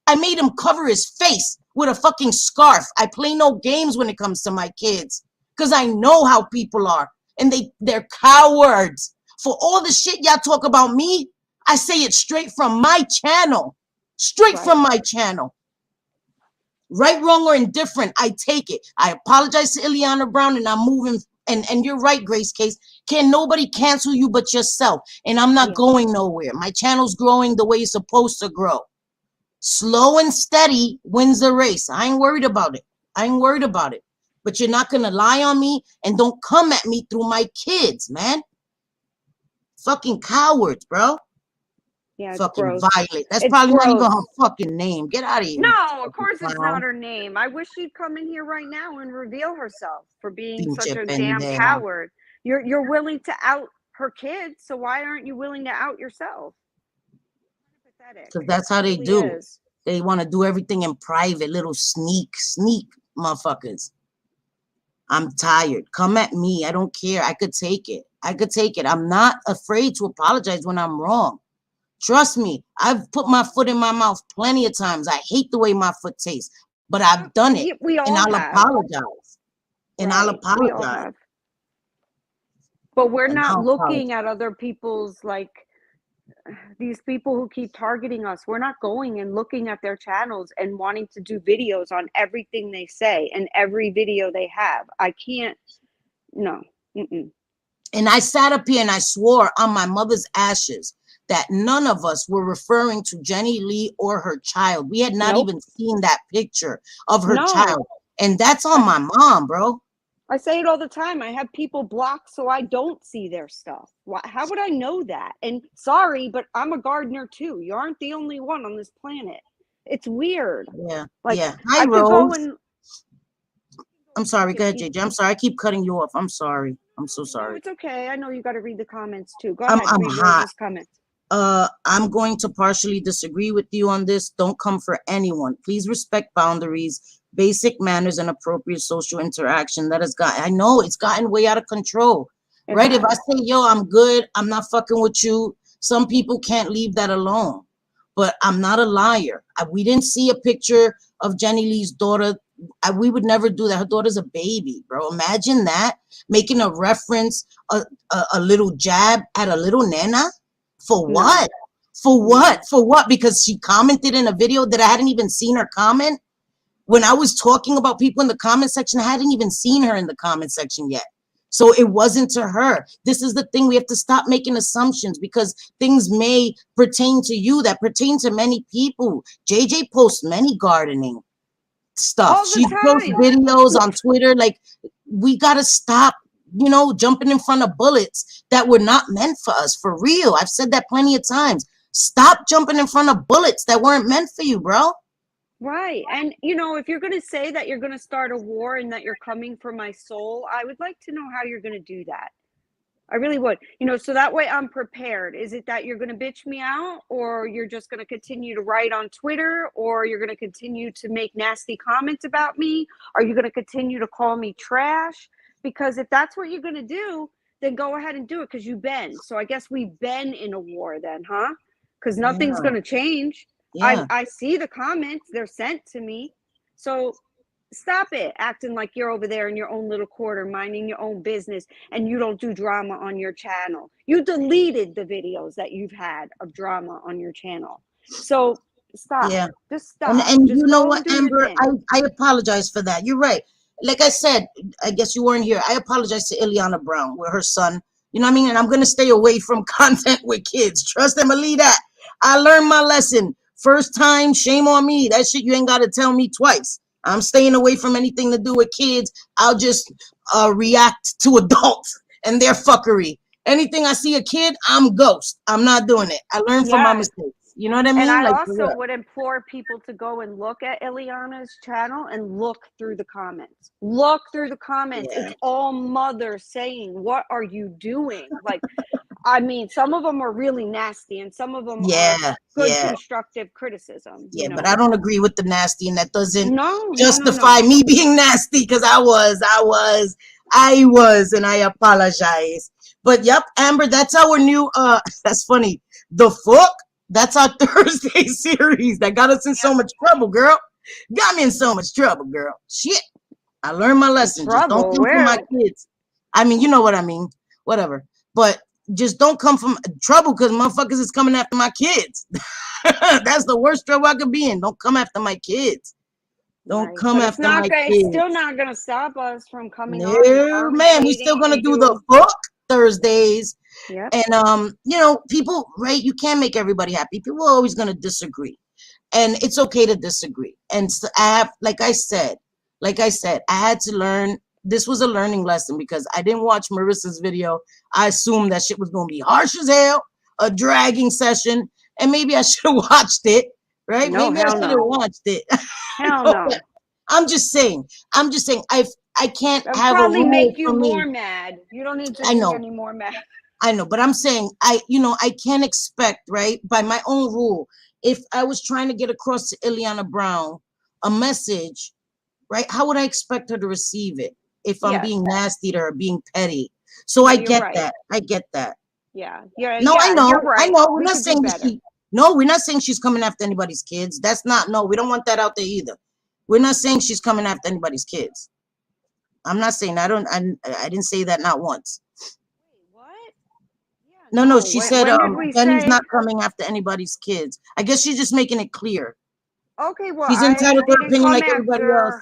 I made him cover his face with a fucking scarf. I play no games when it comes to my kids because I know how people are, and they're cowards. For all the shit y'all talk about me, I say it straight from my channel. Straight from my channel. Right, wrong, or indifferent, I take it. I apologize to Ileana Brown, and I'm moving. And you're right, Grace Case. Can nobody cancel you but yourself? And I'm not going nowhere. My channel's growing the way it's supposed to grow. Slow and steady wins the race. I ain't worried about it. I ain't worried about it. But you're not gonna lie on me, and don't come at me through my kids, man. Fucking cowards, bro. Yeah, it's Fucking gross. Violet. That's It's probably not even gross. her fucking name. Get out of here, you No, of fucking course it's not clown. her name. I wish she'd come in here right now and reveal herself for being such Pinche a damn pendeja. coward. You're willing to out her kids, so why aren't you willing to out yourself? Pathetic. Because that's how It they really do. is. They want to do everything in private, little sneak motherfuckers. I'm tired. Come at me. I don't care. I could take it. I could take it. I'm not afraid to apologize when I'm wrong. Trust me, I've put my foot in my mouth plenty of times. I hate the way my foot tastes, but I've done it, We and all I'll have. apologize. And I'll Right. We all apologize. have. But we're And not I'll looking apologize. at other people's, like, these people who keep targeting us. We're not going and looking at their channels and wanting to do videos on everything they say and every video they have. I can't. No. Mm-mm. And I sat up here and I swore on my mother's ashes that none of us were referring to Jenny Lee or her child. We had not Nope. even seen that picture of her No. child. And that's on my mom, bro. I say it all the time. I have people blocked so I don't see their stuff. How would I know that? And sorry, but I'm a gardener too. You aren't the only one on this planet. It's weird. Yeah. Like, Yeah. Hi, I could go Rose. and I'm sorry. look Go at ahead, people. JJ. I'm sorry. I keep cutting you off. I'm sorry. I'm so No, sorry. it's okay. I know you got to read the comments too. Go I'm ahead. Read hot. Rose's comments. I'm going to partially disagree with you on this. Don't come for anyone. Please respect boundaries. basic manners and appropriate social interaction. That has got, I know it's gotten way out of control, right? If I say, yo, I'm good, I'm not fucking with you, some people can't leave that alone. But I'm not a liar. We didn't see a picture of Jenny Lee's daughter. We would never do that. Her daughter's a baby, bro. Imagine that, making a reference, a little jab at a little nena. For what? For what? For what? Because she commented in a video that I hadn't even seen her comment. When I was talking about people in the comment section, I hadn't even seen her in the comment section yet. So it wasn't to her. This is the thing. We have to stop making assumptions, because things may pertain to you that pertain to many people. JJ posts many gardening stuff. She posts videos on Twitter. Like, we got to stop, you know, jumping in front of bullets that were not meant for us. For real. I've said that plenty of times. Stop jumping in front of bullets that weren't meant for you, bro. Right. And, you know, if you're going to say that you're going to start a war and that you're coming for my soul, I would like to know how you're going to do that. I really would, you know, so that way I'm prepared. Is it that you're going to bitch me out, or you're just going to continue to write on Twitter, or you're going to continue to make nasty comments about me? Are you going to continue to call me trash? Because if that's what you're going to do, then go ahead and do it, because you've been. So I guess we've been in a war then, huh? Because nothing's going to change. Yeah. I see the comments, they're sent to me. So stop it acting like you're over there in your own little corner, minding your own business, and you don't do drama on your channel. You deleted the videos that you've had of drama on your channel. So stop. Yeah. Just stop. And just you know what, Amber? I apologize for that. You're right. Like I said, I guess you weren't here. I apologize to Ileana Brown with her son. You know what I mean? And I'm going to stay away from content with kids. Trust and believe that. I learned my lesson. First time, shame on me. That shit you ain't got to tell me twice. I'm staying away from anything to do with kids. I'll just react to adults and their fuckery. Anything I see a kid, I'm ghost. I'm not doing it. I learned from my mistakes. You know what I mean? And I like, also would implore people to go and look at Ileana's channel and look through the comments. Look through the comments. Yeah. It's all mothers saying, what are you doing? Like, I mean, some of them are really nasty, and some of them are good constructive criticism. Yeah, you know? but I don't agree with the nasty, and that doesn't No, justify me being nasty, because I was, and I apologize. But yep, Amber, that's our new that's funny. The fuck? That's our Thursday series that got us in so much trouble, girl. Got me in so much trouble, girl. Shit. I learned my lesson. Just don't come for my kids. I mean, you know what I mean. Whatever. But just don't come from trouble, because motherfuckers is coming after my kids. That's the worst trouble I could be in. Don't come after my kids. Don't come after my kids. It's still not going to stop us from coming on. No, man. We're still going to do the book Thursdays. Yep. And, you know, people, right? You can't make everybody happy. People are always going to disagree. And it's okay to disagree. And so I have, like I said, I had to learn. This was a learning lesson, because I didn't watch Marissa's video. I assumed that shit was going to be harsh as hell, a dragging session, and maybe I should have watched it, right? No, maybe I should have watched it. Hell no. I'm just saying, I can't That'll have probably a rule make you for me. more mad. You don't need to be any more mad. I know, but I'm saying, I can't expect, right, by my own rule, if I was trying to get across to Ileana Brown a message, right, how would I expect her to receive it if I'm being nasty to her, being petty? So I get that. I get that. Yeah. I know. Right. I know. We're not saying we're not saying she's coming after anybody's kids. That's not, no, we don't want that out there either. We're not saying she's coming after anybody's kids. I'm not saying, I didn't say that not once. No, she said Jenny's not coming after anybody's kids. I guess she's just making it clear. Okay, well, she's entitled to her opinion like everybody else.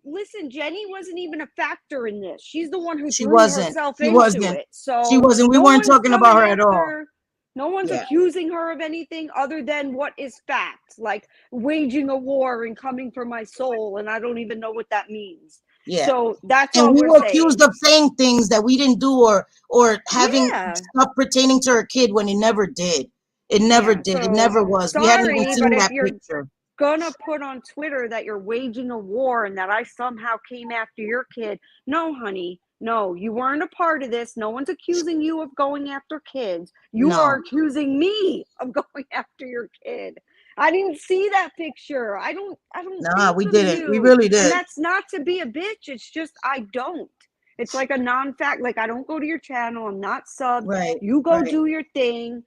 Listen, Jenny wasn't even a factor in this. She's the one who threw herself into it. So she wasn't. We weren't talking about her at all. No one's accusing her of anything other than what is fact, like waging a war and coming for my soul, and I don't even know what that means. Yeah. So that's all we're saying. And we were accused of saying things that we didn't do, or having stuff pertaining to her kid when it never did. It never did. It never was. We hadn't even seen that picture. Gonna put on Twitter that you're waging a war and that I somehow came after your kid. No, honey. No, you weren't a part of this. No one's accusing you of going after kids. You are accusing me of going after your kid. I didn't see that picture. I don't Nah, see we from didn't. We you. really And did. that's not to be a bitch. It's just I don't. It's like a non-fact. Like I don't go to your channel. I'm not subbed. Right, You go right. do your thing.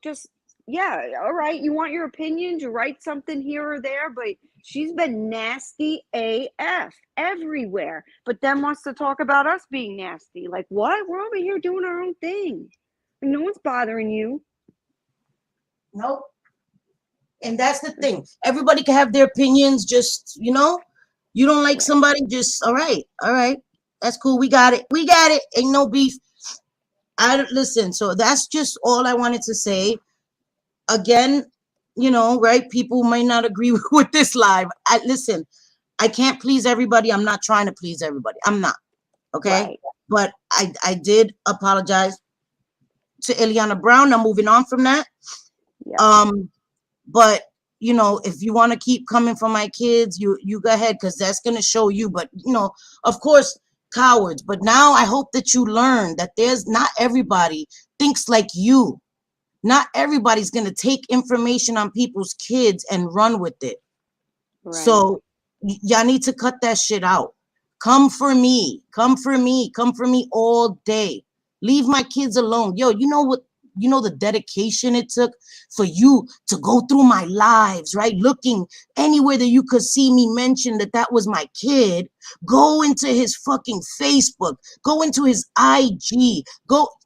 Just yeah, all right. You want your opinions, you write something here or there, but she's been nasty AF everywhere. But then wants to talk about us being nasty. Like what? We're over here doing our own thing. And no one's bothering you. Nope. And that's the thing. Everybody can have their opinions. Just, you don't like Right. somebody, just, all right. All right. That's cool. We got it. We got it. Ain't no beef. Listen. So that's just all I wanted to say. Again, right? People might not agree with this live. Listen, I can't please everybody. I'm not trying to please everybody. I'm not. Okay. Right. But I did apologize to Ileana Brown. I'm moving on from that. Yeah. But if you want to keep coming for my kids, you go ahead, because that's going to show you. But of course, cowards. But now I hope that you learn that there's not everybody thinks like you. Not everybody's going to take information on people's kids and run with it. Right. So y'all need to cut that shit out. Come for me. Come for me. Come for me all day. Leave my kids alone. Yo, you know what? You know the dedication it took for you to go through my lives, right? Looking anywhere that you could see me mention that was my kid. Go into his fucking Facebook. Go into his IG.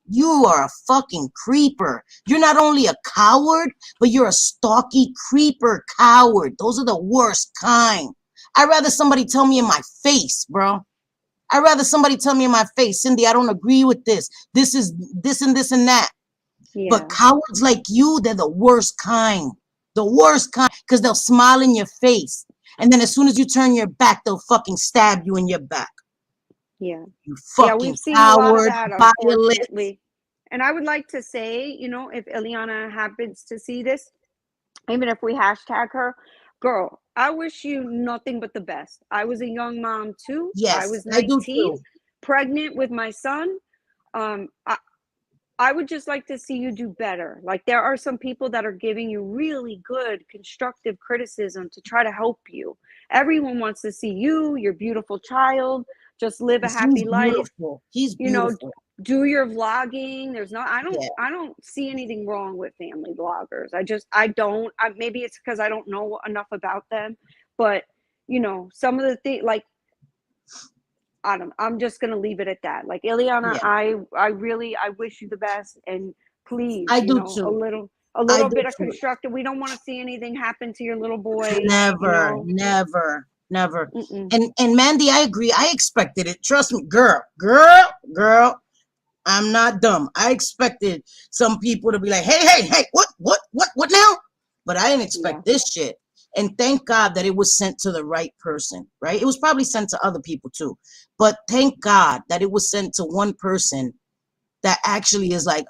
You are a fucking creeper. You're not only a coward, but you're a stalky creeper coward. Those are the worst kind. I'd rather somebody tell me in my face, bro. I'd rather somebody tell me in my face, Cindy, I don't agree with this. This is this and this and that. Yeah. But cowards like you, they're the worst kind. The worst kind, because they'll smile in your face. And then as soon as you turn your back, they'll fucking stab you in your back. Yeah. You Yeah, fucking we've seen a lot of coward, that, violent. unfortunately. And I would like to say, if Ileana happens to see this, even if we hashtag her, girl, I wish you nothing but the best. I was a young mom too. I Yes, was I do 19, too. pregnant with my son. I would just like to see you do better. Like there are some people that are giving you really good constructive criticism to try to help you. Everyone wants to see you, your beautiful child, just live a He's happy life. beautiful. He's You know, beautiful. do your vlogging. There's not Yeah. I don't see anything wrong with family vloggers. Maybe it's because I don't know enough about them, but some of the things like I'm just gonna leave it at that. Like Ileana, Yeah. I wish you the best, and please, I do a too. I little do bit of too. constructive. We don't want to see anything happen to your little boy. Never, never, never. Mm-mm. And Mandy, I agree. I expected it. Trust me, girl. I'm not dumb. I expected some people to be like, hey, what now? But I didn't Yeah. expect this shit. And thank God that it was sent to the right person, right? It was probably sent to other people too. But thank God that it was sent to one person that actually is like,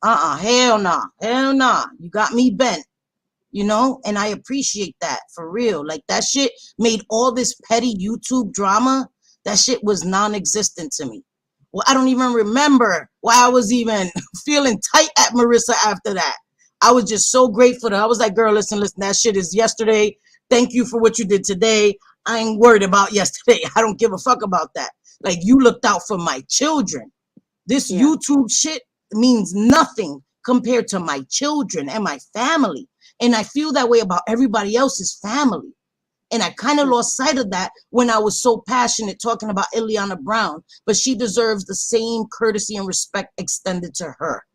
hell nah. You got me bent, and I appreciate that for real. Like that shit made all this petty YouTube drama. That shit was non-existent to me. Well, I don't even remember why I was even feeling tight at Marissa after that. I was just so grateful that I was like, girl, listen, that shit is yesterday. Thank you for what you did today. I ain't worried about yesterday. I don't give a fuck about that. Like you looked out for my children. This Yeah. YouTube shit means nothing compared to my children and my family. And I feel that way about everybody else's family. And I kind of lost sight of that when I was so passionate talking about Ileana Brown, but she deserves the same courtesy and respect extended to her.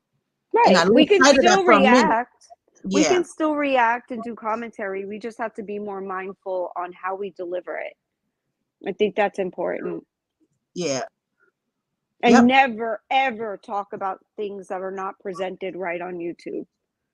And I Right. We lost can sight of that still for a minute. react. We Yeah, can still react and do commentary. We just have to be more mindful on how we deliver it. I think that's important. yeah. And Yep. never ever talk about things that are not presented right on YouTube,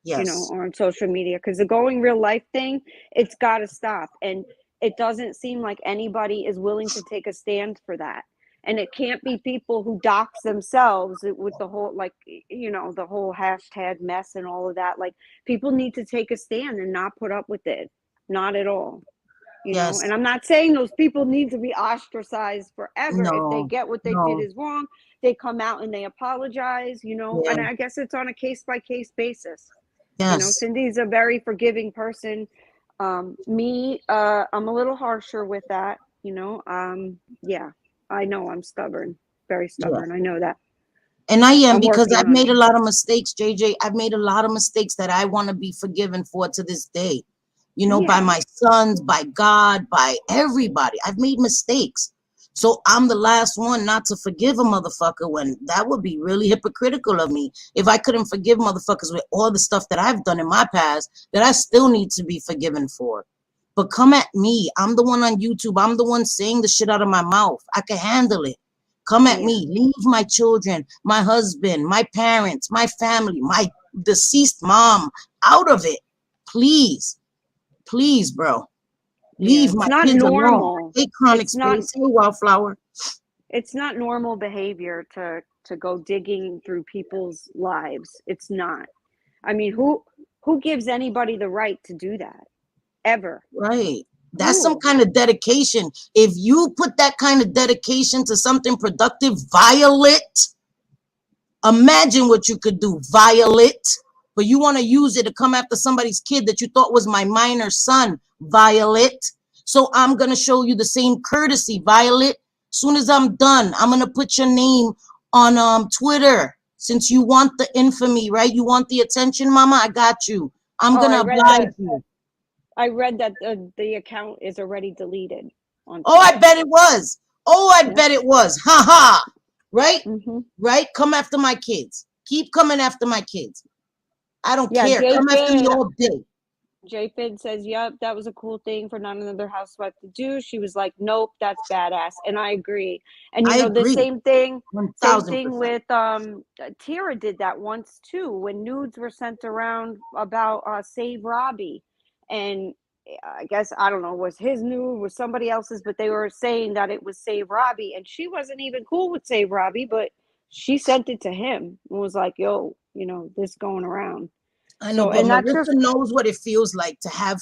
Yes. or on social media, because the going real life thing, it's got to stop. And it doesn't seem like anybody is willing to take a stand for that. And it can't be people who dox themselves with the whole, like, the whole hashtag mess and all of that. Like, people need to take a stand and not put up with it. Not at all. Yes. And I'm not saying those people need to be ostracized forever. If they No. get what they did No. is wrong, they come out and they apologize, and Yeah. I guess it's on a case by case basis. You know, Yes. Cindy's a very forgiving person. Me, I'm a little harsher with that, you know. Yeah, I know I'm stubborn, very Yeah. stubborn. I know that. And I am, I'm because working I've on made it. a lot of mistakes, JJ. I've made a lot of mistakes that I want to be forgiven for to this day. You know, by Yeah, my sons, by God, by everybody. I've made mistakes. So I'm the last one not to forgive a motherfucker, when that would be really hypocritical of me if I couldn't forgive motherfuckers with all the stuff that I've done in my past that I still need to be forgiven for. But come at me. I'm the one on YouTube. I'm the one saying the shit out of my mouth. I can handle it. Come at yeah, me. Leave my children, my husband, my parents, my family, my deceased mom out of it. Please. Please, bro. yeah. Leave It's my not kids alone. normal. I hate chronic It's not. space. Hey, Wildflower. It's not normal behavior to go digging through people's lives. It's not. I mean, who gives anybody the right to do that ever? Right. That's some Who? kind of dedication. If you put that kind of dedication to something productive, Violet, imagine what you could do, Violet. But you want to use it to come after somebody's kid that you thought was my minor son, Violet. So I'm going to show you the same courtesy, Violet. Soon as I'm done, I'm going to put your name on Twitter. Since you want the infamy, right? You want the attention, mama? I got you. I'm Oh, going to oblige you. I read that the account is already deleted on Oh, I Twitter. bet it was. Oh, I Yep. bet it was. Ha ha. Right? Mm-hmm. Right? Come after my kids. Keep coming after my kids. I don't Yeah, care. Come after me all day. J Fid says, "Yep, that was a cool thing for not another housewife to do." She was like, "Nope, that's badass," and I agree. And you I know, the agree. same thing 1000%. with Tira did that once too when nudes were sent around about Save Robbie, and I guess I don't know was his nude was somebody else's, but they were saying that it was Save Robbie, and she wasn't even cool with Save Robbie, but she sent it to him and was like, "Yo, you know, this going around." I know, So, but and that's Marissa just knows what it feels like to have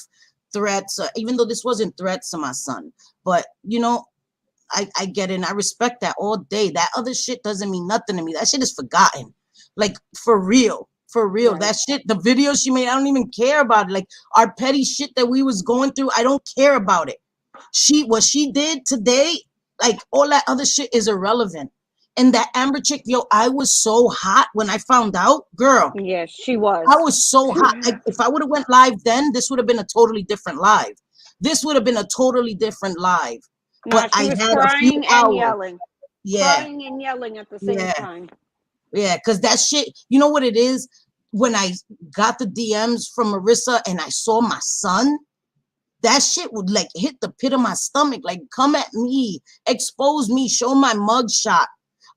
threats, even though this wasn't threats to my son. But, you know, I get it and I respect that all day. That other shit doesn't mean nothing to me. That shit is forgotten. Like, for real. For real. right. That shit, the video she made, I don't even care about it. Like, our petty shit that we was going through, I don't care about it. What she did today, like, all that other shit is irrelevant. And that Amber chick, yo, I was so hot when I found out, girl. Yes, she I was. was so hot. If I would have went live then, this would have been a totally different live. This would have been a totally different live. Nah, But she I was had a few crying and hours. yelling. Yeah, Crying and yelling at the same yeah, time. yeah. Because that shit, you know what it is? When I got the DMs from Marissa and I saw my son, that shit would like hit the pit of my stomach. Like, come at me, expose me, show my mugshot.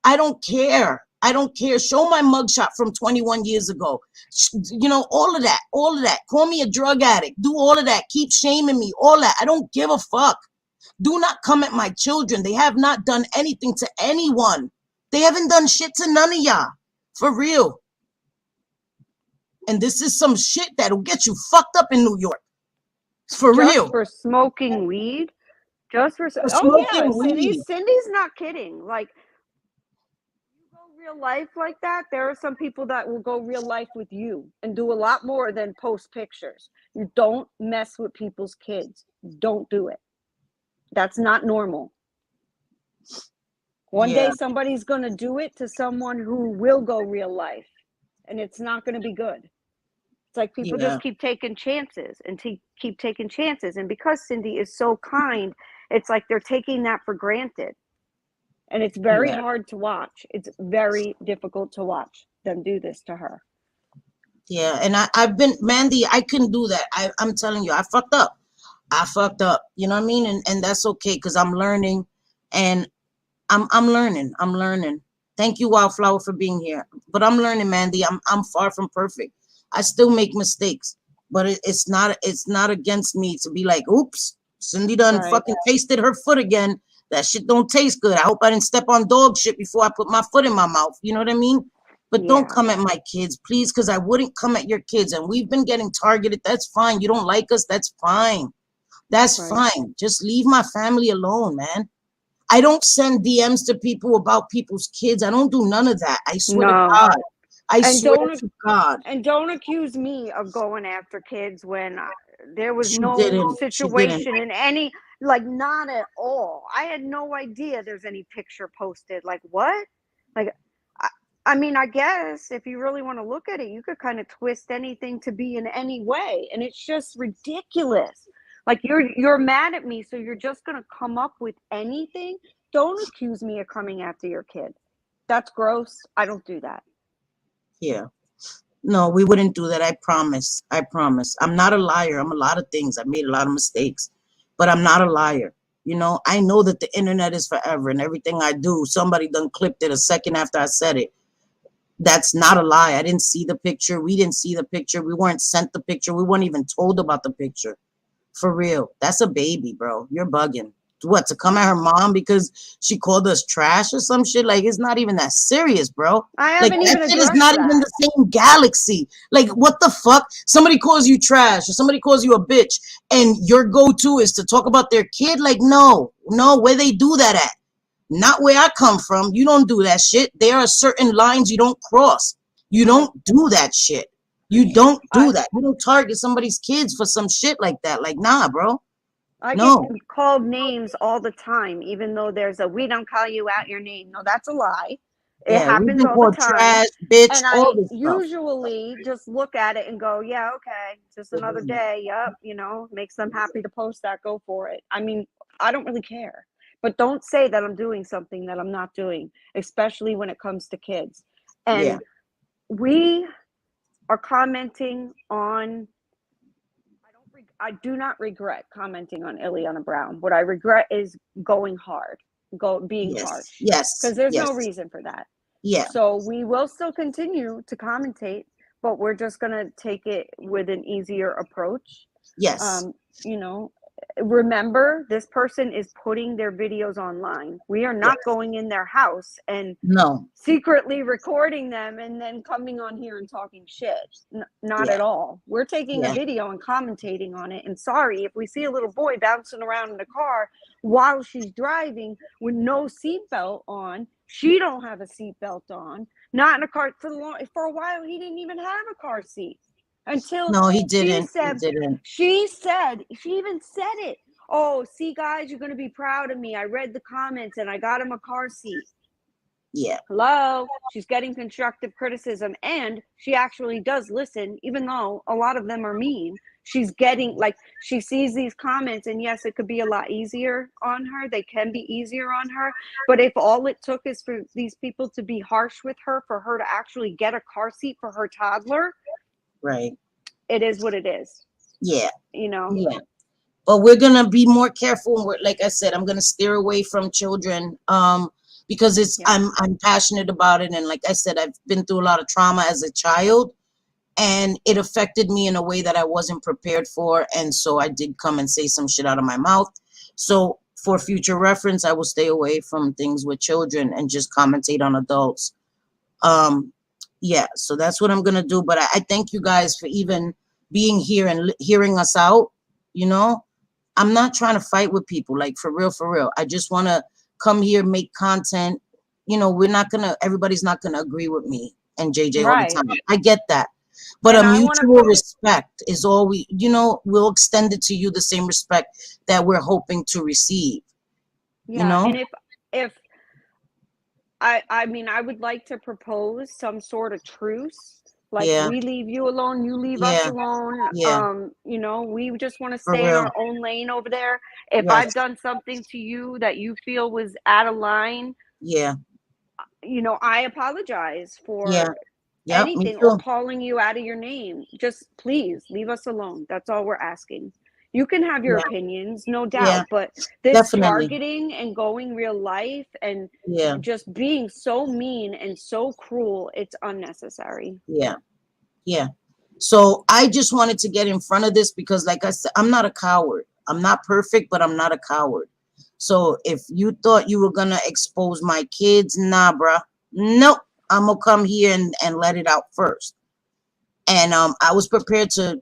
I don't care. I don't care. Show my mugshot from 21 years ago. You know, all of that, all of that. Call me a drug addict. Do all of that. Keep shaming me, all that. I don't give a fuck. Do not come at my children. They have not done anything to anyone. They haven't done shit to none of y'all. For real. And this is some shit that'll get you fucked up in New York. For Just real. for smoking weed? Just for For oh yeah, smoking weed. Cindy's not kidding. Like you go real life like that, there are some people that will go real life with you and do a lot more than post pictures. You don't mess with people's kids. Don't do it. That's not normal. One day Yeah, somebody's going to do it to someone who will go real life, and it's not going to be good. It's like people yeah, just keep taking chances and keep taking chances. And because Cindy is so kind, it's like they're taking that for granted. And it's very yeah, hard to watch. It's very difficult to watch them do this to her. yeah. And I've been, Mandy, I couldn't do that. I'm telling you, I fucked up. I fucked up. You know what I mean? And that's okay because I'm learning and I'm learning. I'm learning. Thank you, Wildflower, for being here. But I'm learning, Mandy. I'm far from perfect. I still make mistakes, but it's not against me to be like, oops, Cindy done Right. fucking tasted her foot again. That shit don't taste good. I hope I didn't step on dog shit before I put my foot in my mouth. You know what I mean? But don't Yeah. come at my kids, please, because I wouldn't come at your kids. And we've been getting targeted. That's fine. You don't like us. That's fine. That's Right. fine. Just leave my family alone, man. I don't send DMs to people about people's kids. I don't do none of that. I swear to No. God. I And swear don't to God. and don't accuse me of going after kids when there was She no didn't. She didn't. situation in any, like, not at all. I had no idea there's any picture posted. Like, what? Like, I, I mean, I guess if you really want to look at it, you could kind of twist anything to be in any way, and it's just ridiculous. Like, you're mad at me, so you're just gonna come up with anything. Don't accuse me of coming after your kid. That's gross. I don't do that. Yeah. No, we wouldn't do that. I promise. I promise. I'm not a liar. I'm a lot of things. I made a lot of mistakes, but I'm not a liar. You know, I know that the internet is forever and everything I do, somebody done clipped it a second after I said it. That's not a lie. I didn't see the picture. We didn't see the picture. We weren't sent the picture. We weren't even told about the picture. For real. That's a baby, bro. You're bugging. What, to come at her mom because she called us trash or some shit? Like, it's not even that serious, bro. I Like, haven't that even shit is addressed not even that. the same galaxy. Like, what the fuck? Somebody calls you trash or somebody calls you a bitch and your go-to is to talk about their kid? Like, no, where they do that at? Not where I come from. You don't do that shit. There are certain lines you don't cross. You don't do that shit. You don't do that. You don't target somebody's kids for some shit like that. Like, nah, bro. I get No. called names all the time, even though there's a "we don't call you out your name." No, that's a lie. It Yeah, we've happens been all the called time. trash, bitch, And all I this stuff. usually just look at it and go, yeah, okay, just another day. Yep, makes them happy to post that. Go for it. I mean, I don't really care. But don't say that I'm doing something that I'm not doing, especially when it comes to kids. Yeah. And we are commenting on, I do not regret commenting on Ileana Brown. What I regret is going hard, being Yes. harsh, Yes. because there's no Yes. reason for that. Yeah. So we will still continue to commentate, but we're just gonna take it with an easier approach. Yes. Um, you know, remember, this person is putting their videos online. We are Yes. not going in their house and No. secretly recording them and then coming on here and talking shit. Not Yeah. at all. We're taking a Yeah. video and commentating on it. And sorry if we see a little boy bouncing around in the car while she's driving with no seatbelt on. She don't have a seatbelt on. Not in a car for a while. He didn't even have a car seat until No, he she didn't. He said. didn't. She even said it. Oh, see, guys, you're gonna be proud of me. I read the comments and I got him a car seat. Yeah. Hello, she's getting constructive criticism, and she actually does listen, even though a lot of them are mean. She's getting, like, she sees these comments, and yes, it could be a lot easier on her. They can be easier on her, but if all it took is for these people to be harsh with her, for her to actually get a car seat for her toddler, Right. it is what it is. Yeah. Yeah. But we're gonna be more careful. Like I said, I'm gonna steer away from children. Because I'm passionate about it, and like I said, I've been through a lot of trauma as a child, and it affected me in a way that I wasn't prepared for, and so I did come and say some shit out of my mouth. So for future reference, I will stay away from things with children and just commentate on adults. Yeah, so that's what I'm gonna do. But I thank you guys for even being here and hearing us out. I'm not trying to fight with people, like, for real. I just want to come here, make content. Everybody's not gonna agree with me and JJ all the Right. time. I get that. But And a I wanna mutual respect is all we'll extend it to you, the same respect that we're hoping to receive. Yeah, and if I mean, I would like to propose some sort of truce. Like, Yeah. we leave you alone, you leave us Yeah. alone. Yeah. We just want to For stay in real. our own lane over there. If Yes. I've done something to you that you feel was out of line, Yeah. I apologize for Yeah. Yep. Me anything or too. calling you out of your name. Just please leave us alone. That's all we're asking. You can have your Yeah. opinions, no Yeah. doubt, but this Definitely. targeting and going real life and Yeah. just being so mean and so cruel, it's unnecessary. Yeah. Yeah. So I just wanted to get in front of this because, like I said, I'm not a coward. I'm not perfect, but I'm not a coward. So if you thought you were gonna expose my kids, nah, bruh. Nope. I'm gonna come here and let it out first. And I was prepared to,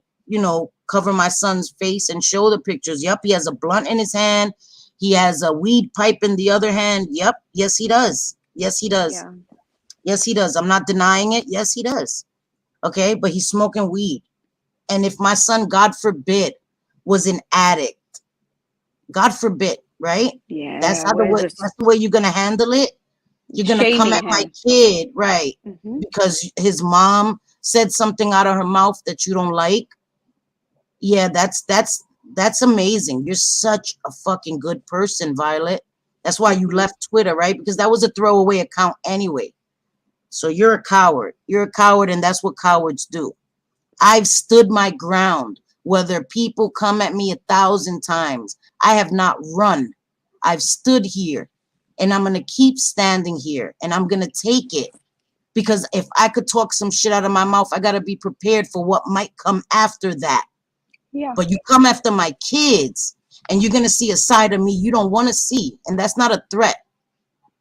cover my son's face and show the pictures. Yep, he has a blunt in his hand. He has a weed pipe in the other hand. Yep. Yes, he does. Yes, he does. Yeah. Yes, he does. I'm not denying it. Yes, he does. Okay, but he's smoking weed. And if my son, God forbid, was an addict, God forbid, right? Yeah, we're That's just the way you're gonna handle it. You're gonna come shaming at my him. kid, right? Hmm. Because his mom said something out of her mouth that you don't like. Yeah, that's amazing. You're such a fucking good person, Violet. That's why you Hmm. left Twitter, right? Because that was a throwaway account anyway. So you're a coward. You're a coward, and that's what cowards do. I've stood my ground. Whether people come at me 1,000 times, I have not run. I've stood here, and I'm gonna keep standing here, and I'm gonna take it. Because if I could talk some shit out of my mouth, I gotta be prepared for what might come after that. Yeah. But you come after my kids, and you're gonna see a side of me you don't want to see, and that's not a threat.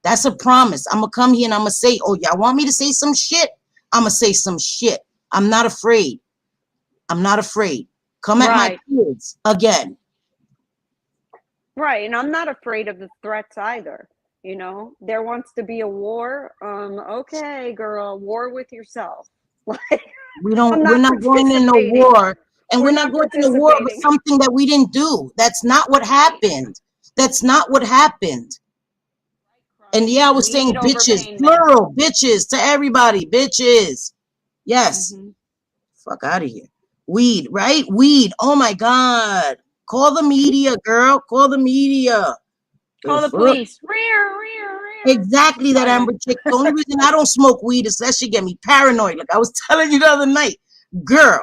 That's a promise. I'm gonna come here and I'm gonna say, "Oh, y'all want me to say some shit? I'm gonna say some shit. I'm not afraid. I'm not afraid. Come at my Right. kids again." Right. And I'm not afraid of the threats either. There wants to be a war. Okay, girl, war with yourself. Like, We don't. I'm We're not not going in no participating. war, and We're we're not not going in a war with participating. something that we didn't do. That's not what happened. That's not what happened. And yeah, I was Weed saying over bitches, pain meds. plural, bitches to everybody, bitches. Yes. Hmm. Fuck out of here. Weed, right? Weed. Oh my God. Call the media, girl. Call the media. The Call the fuck? police. Rear, rear, rear. Exactly that Siren. Amber chick. The only reason I don't smoke weed is that shit get me paranoid. Like I was telling you the other night. Girl,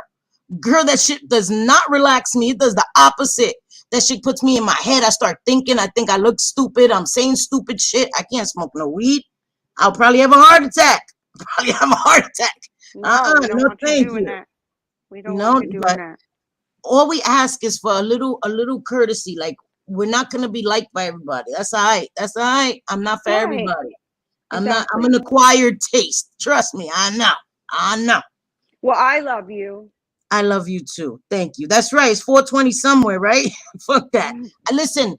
that shit does not relax me. It does the opposite. That shit puts me in my head. I start thinking. I think I look stupid. I'm saying stupid shit. I can't smoke no weed. I'll probably have a heart attack. Probably have a heart attack. No, we don't No, want you thank doing you. that. We don't want No, you doing but that. all we ask is for a little courtesy. Like we're not gonna be liked by everybody. That's all right. That's all right. I'm not for Right. everybody. I'm not. I'm Exactly. an acquired taste. Trust me. I know. I know. Well, I love you. I love you too. Thank you. That's right. It's 420 somewhere, right? Fuck that. Listen,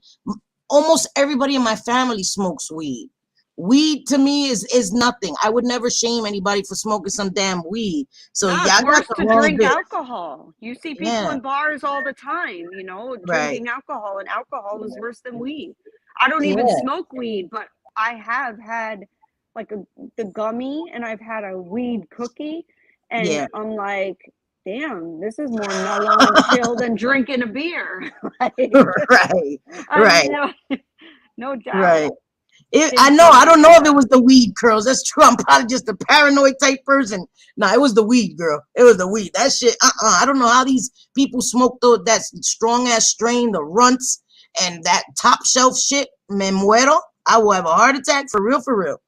almost everybody in my family smokes weed. Weed to me is nothing. I would never shame anybody for smoking some damn weed. So No, yeah, it's I got worse the to wrong drink bitch. alcohol. You see people Yeah, in bars all the time, right. drinking alcohol, and alcohol is worse than weed. I don't even Yeah, smoke weed, but I have had like the gummy, and I've had a weed cookie, and yeah. I'm like, damn, this is more mellow and chill than drinking a beer. Like, Right, I right, mean, no doubt. right. I Didn't know. feel I don't very know if it good. was the weed, girls. That's true. I'm probably just a paranoid type person. Nah, it was the weed, girl. It was the weed. That shit. I don't know how these people smoke that strong ass strain, the runts, and that top shelf shit. Me muero. I will have a heart attack for real, for real.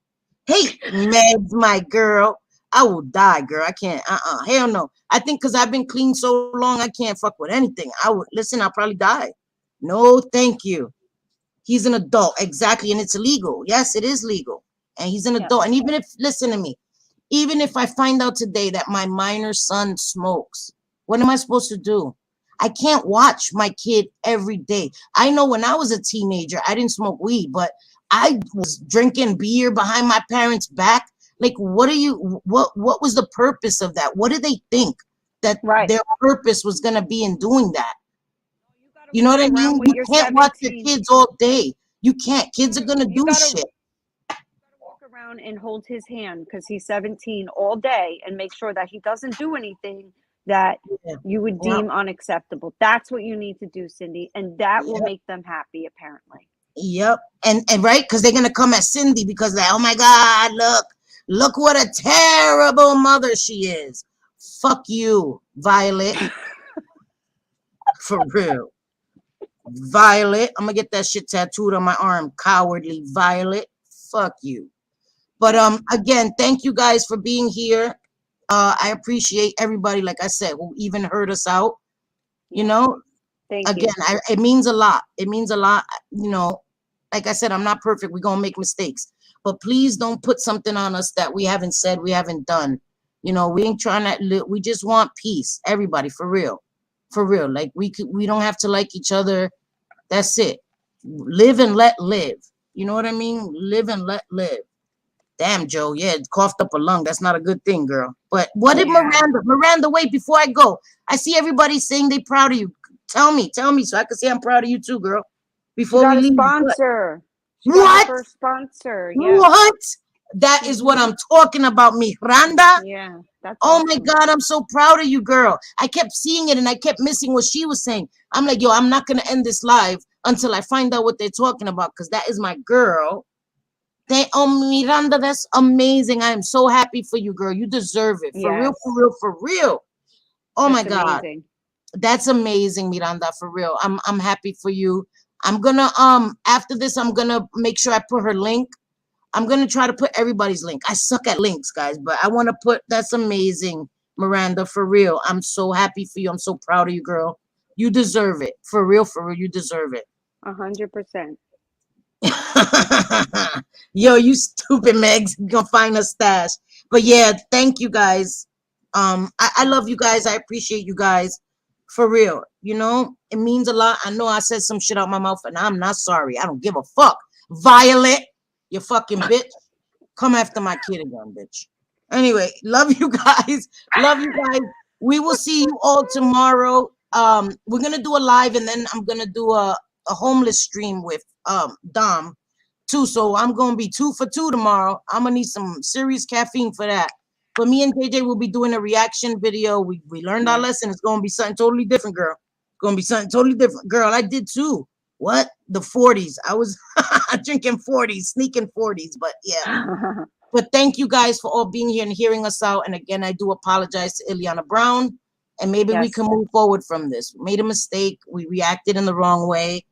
Hey, meds, my girl. I will die, girl. I can't. Hell no. I think because I've been clean so long, I can't fuck with anything. I would listen. I'll probably die. No, thank you. He's an adult, exactly, and it's illegal. Yes, it is legal, and he's an Yep. adult. And even if, listen to me, even if I find out today that my minor son smokes, what am I supposed to do? I can't watch my kid every day. I know when I was a teenager, I didn't smoke weed, but I was drinking beer behind my parents' back. Like, what was the purpose of that? What did they think that Right. their purpose was going to be in doing that? You got to You know what walk I around mean? with You your can't watch your 17. kids all day. You can't. You Kids are gotta, gonna you do gotta shit. walk around and hold his hand because he's 17 all day and make sure that he doesn't do anything that Yeah. you would Yep. deem unacceptable. That's what you need to do, Cindy, and that will Yep. make them happy, apparently. Yep. And right, because they're gonna come at Cindy because like, oh my God, look what a terrible mother she is. Fuck you, Violet. For real. Violet. I'm gonna get that shit tattooed on my arm. Cowardly Violet. Fuck you. But Yep. again, thank you guys for being here. I appreciate everybody, like I said, who even heard us out. You Yep. know, Thank again, you. it means a lot. It means a lot. Like I said, I'm not perfect. We're gonna make mistakes, but please don't put something on us that we haven't said, we haven't done. We ain't trying to. We just want peace, everybody, for real, for real. Like we don't have to like each other. That's it. Live and let live. You know what I mean? Live and let live. Damn, Joe. Yeah, it coughed up a lung. That's not a good thing, girl. But what did Yeah. Miranda, wait, before I go, I see everybody saying they proud of you. Tell me, so I can say I'm proud of you too, girl. She Before got we a leave. sponsor. She got her What? first sponsor. Yeah. What? That is what I'm talking about, Miranda. Yeah. That's Oh my awesome. God, I'm so proud of you, girl. I kept seeing it and I kept missing what she was saying. I'm like, yo, I'm not going to end this live until I find out what they're talking about because that is my girl. Oh, Miranda, that's amazing. I am so happy for you, girl. You deserve it. For real, Yes. for real, for real. Oh my That's God. amazing. That's amazing, Miranda, for real. I'm happy for you. I'm gonna after this, I'm gonna make sure I put her link. I'm gonna try to put everybody's link. I suck at links, guys, but I want to put. That's amazing, Miranda, for real. I'm so happy for you. I'm so proud of you, girl. You deserve it, for real, for real. You deserve it. 100%. Yo, you stupid Megs. You gonna find a stash. But yeah, thank you guys. I love you guys. I appreciate you guys. For real. You know, it means a lot. I know I said some shit out my mouth and I'm not sorry. I don't give a fuck. Violet, you fucking bitch. Come after my kid again, bitch. Anyway, love you guys. Love you guys. We will see you all tomorrow. We're gonna do a live and then I'm gonna do a homeless stream with Dom too. So I'm gonna be 2 for 2 tomorrow. I'm gonna need some serious caffeine for that. But me and JJ will be doing a reaction video. We learned our lesson. It's gonna be something totally different, girl. It's gonna be something totally different. Girl, I did too. What? The 40s. I was drinking 40s, sneaking 40s, but yeah. But thank you guys for all being here and hearing us out. And again, I do apologize to Ileana Brown. And maybe we can move forward from this. We made a mistake. We reacted in the wrong way.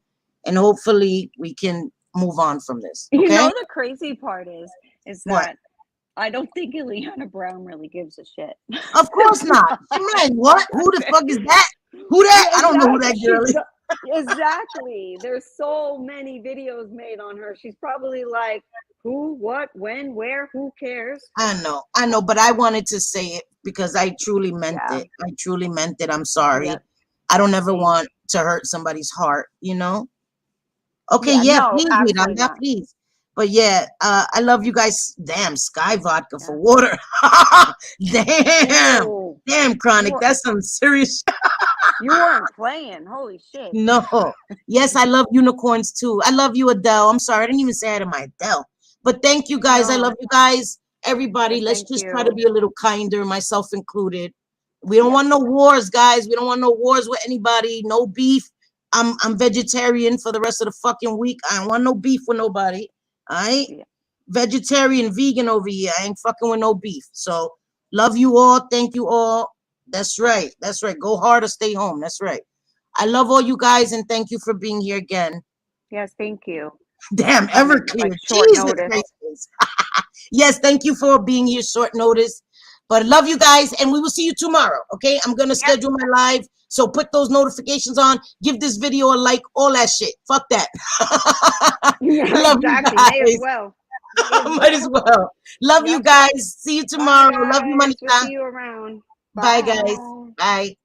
And hopefully we can move on from this. Okay? You know, the crazy part is What? that I don't think Ileana Brown really gives a shit. Of course not. Man, what? Who the fuck is that? Who that? I don't know who that girl is. Exactly. There's so many videos made on her. She's probably like, who, what, when, where, who cares? I know, but I wanted to say it because I truly meant it. I truly meant it. I'm sorry. Yeah. I don't ever want to hurt somebody's heart, you know? Okay, no, please, absolutely Miranda, not. please. But yeah, I love you guys. Damn, Sky Vodka for water. Damn. Ooh. Damn, Chronic. That's some serious shit. You weren't playing. Holy shit. No. Yes, I love unicorns too. I love you, Adele. I'm sorry. I didn't even say hi to my Adele. But thank you guys. I love you guys. Everybody, Yeah, let's just try to be a little kinder, myself included. We don't want no wars, guys. We don't want no wars with anybody. No beef. I'm vegetarian for the rest of the fucking week. I don't want no beef with nobody. All right? Yeah. Vegetarian, vegan over here. I ain't fucking with no beef. So love you all. Thank you all. That's right. That's right. Go hard or stay home. That's right. I love all you guys and thank you for being here again. Yes, thank you. Damn, Everclear. Like short Jesus notice. Christ. Yes, thank you for being here short notice. But love you guys, and we will see you tomorrow, okay? I'm going to schedule my live, so put those notifications on. Give this video a like, all that shit. Fuck that. Love Exactly. you guys. May as well. Might as well. Love you guys. See you tomorrow. Bye, Love you, guys. We'll Monica. see you around. Bye, guys. Bye.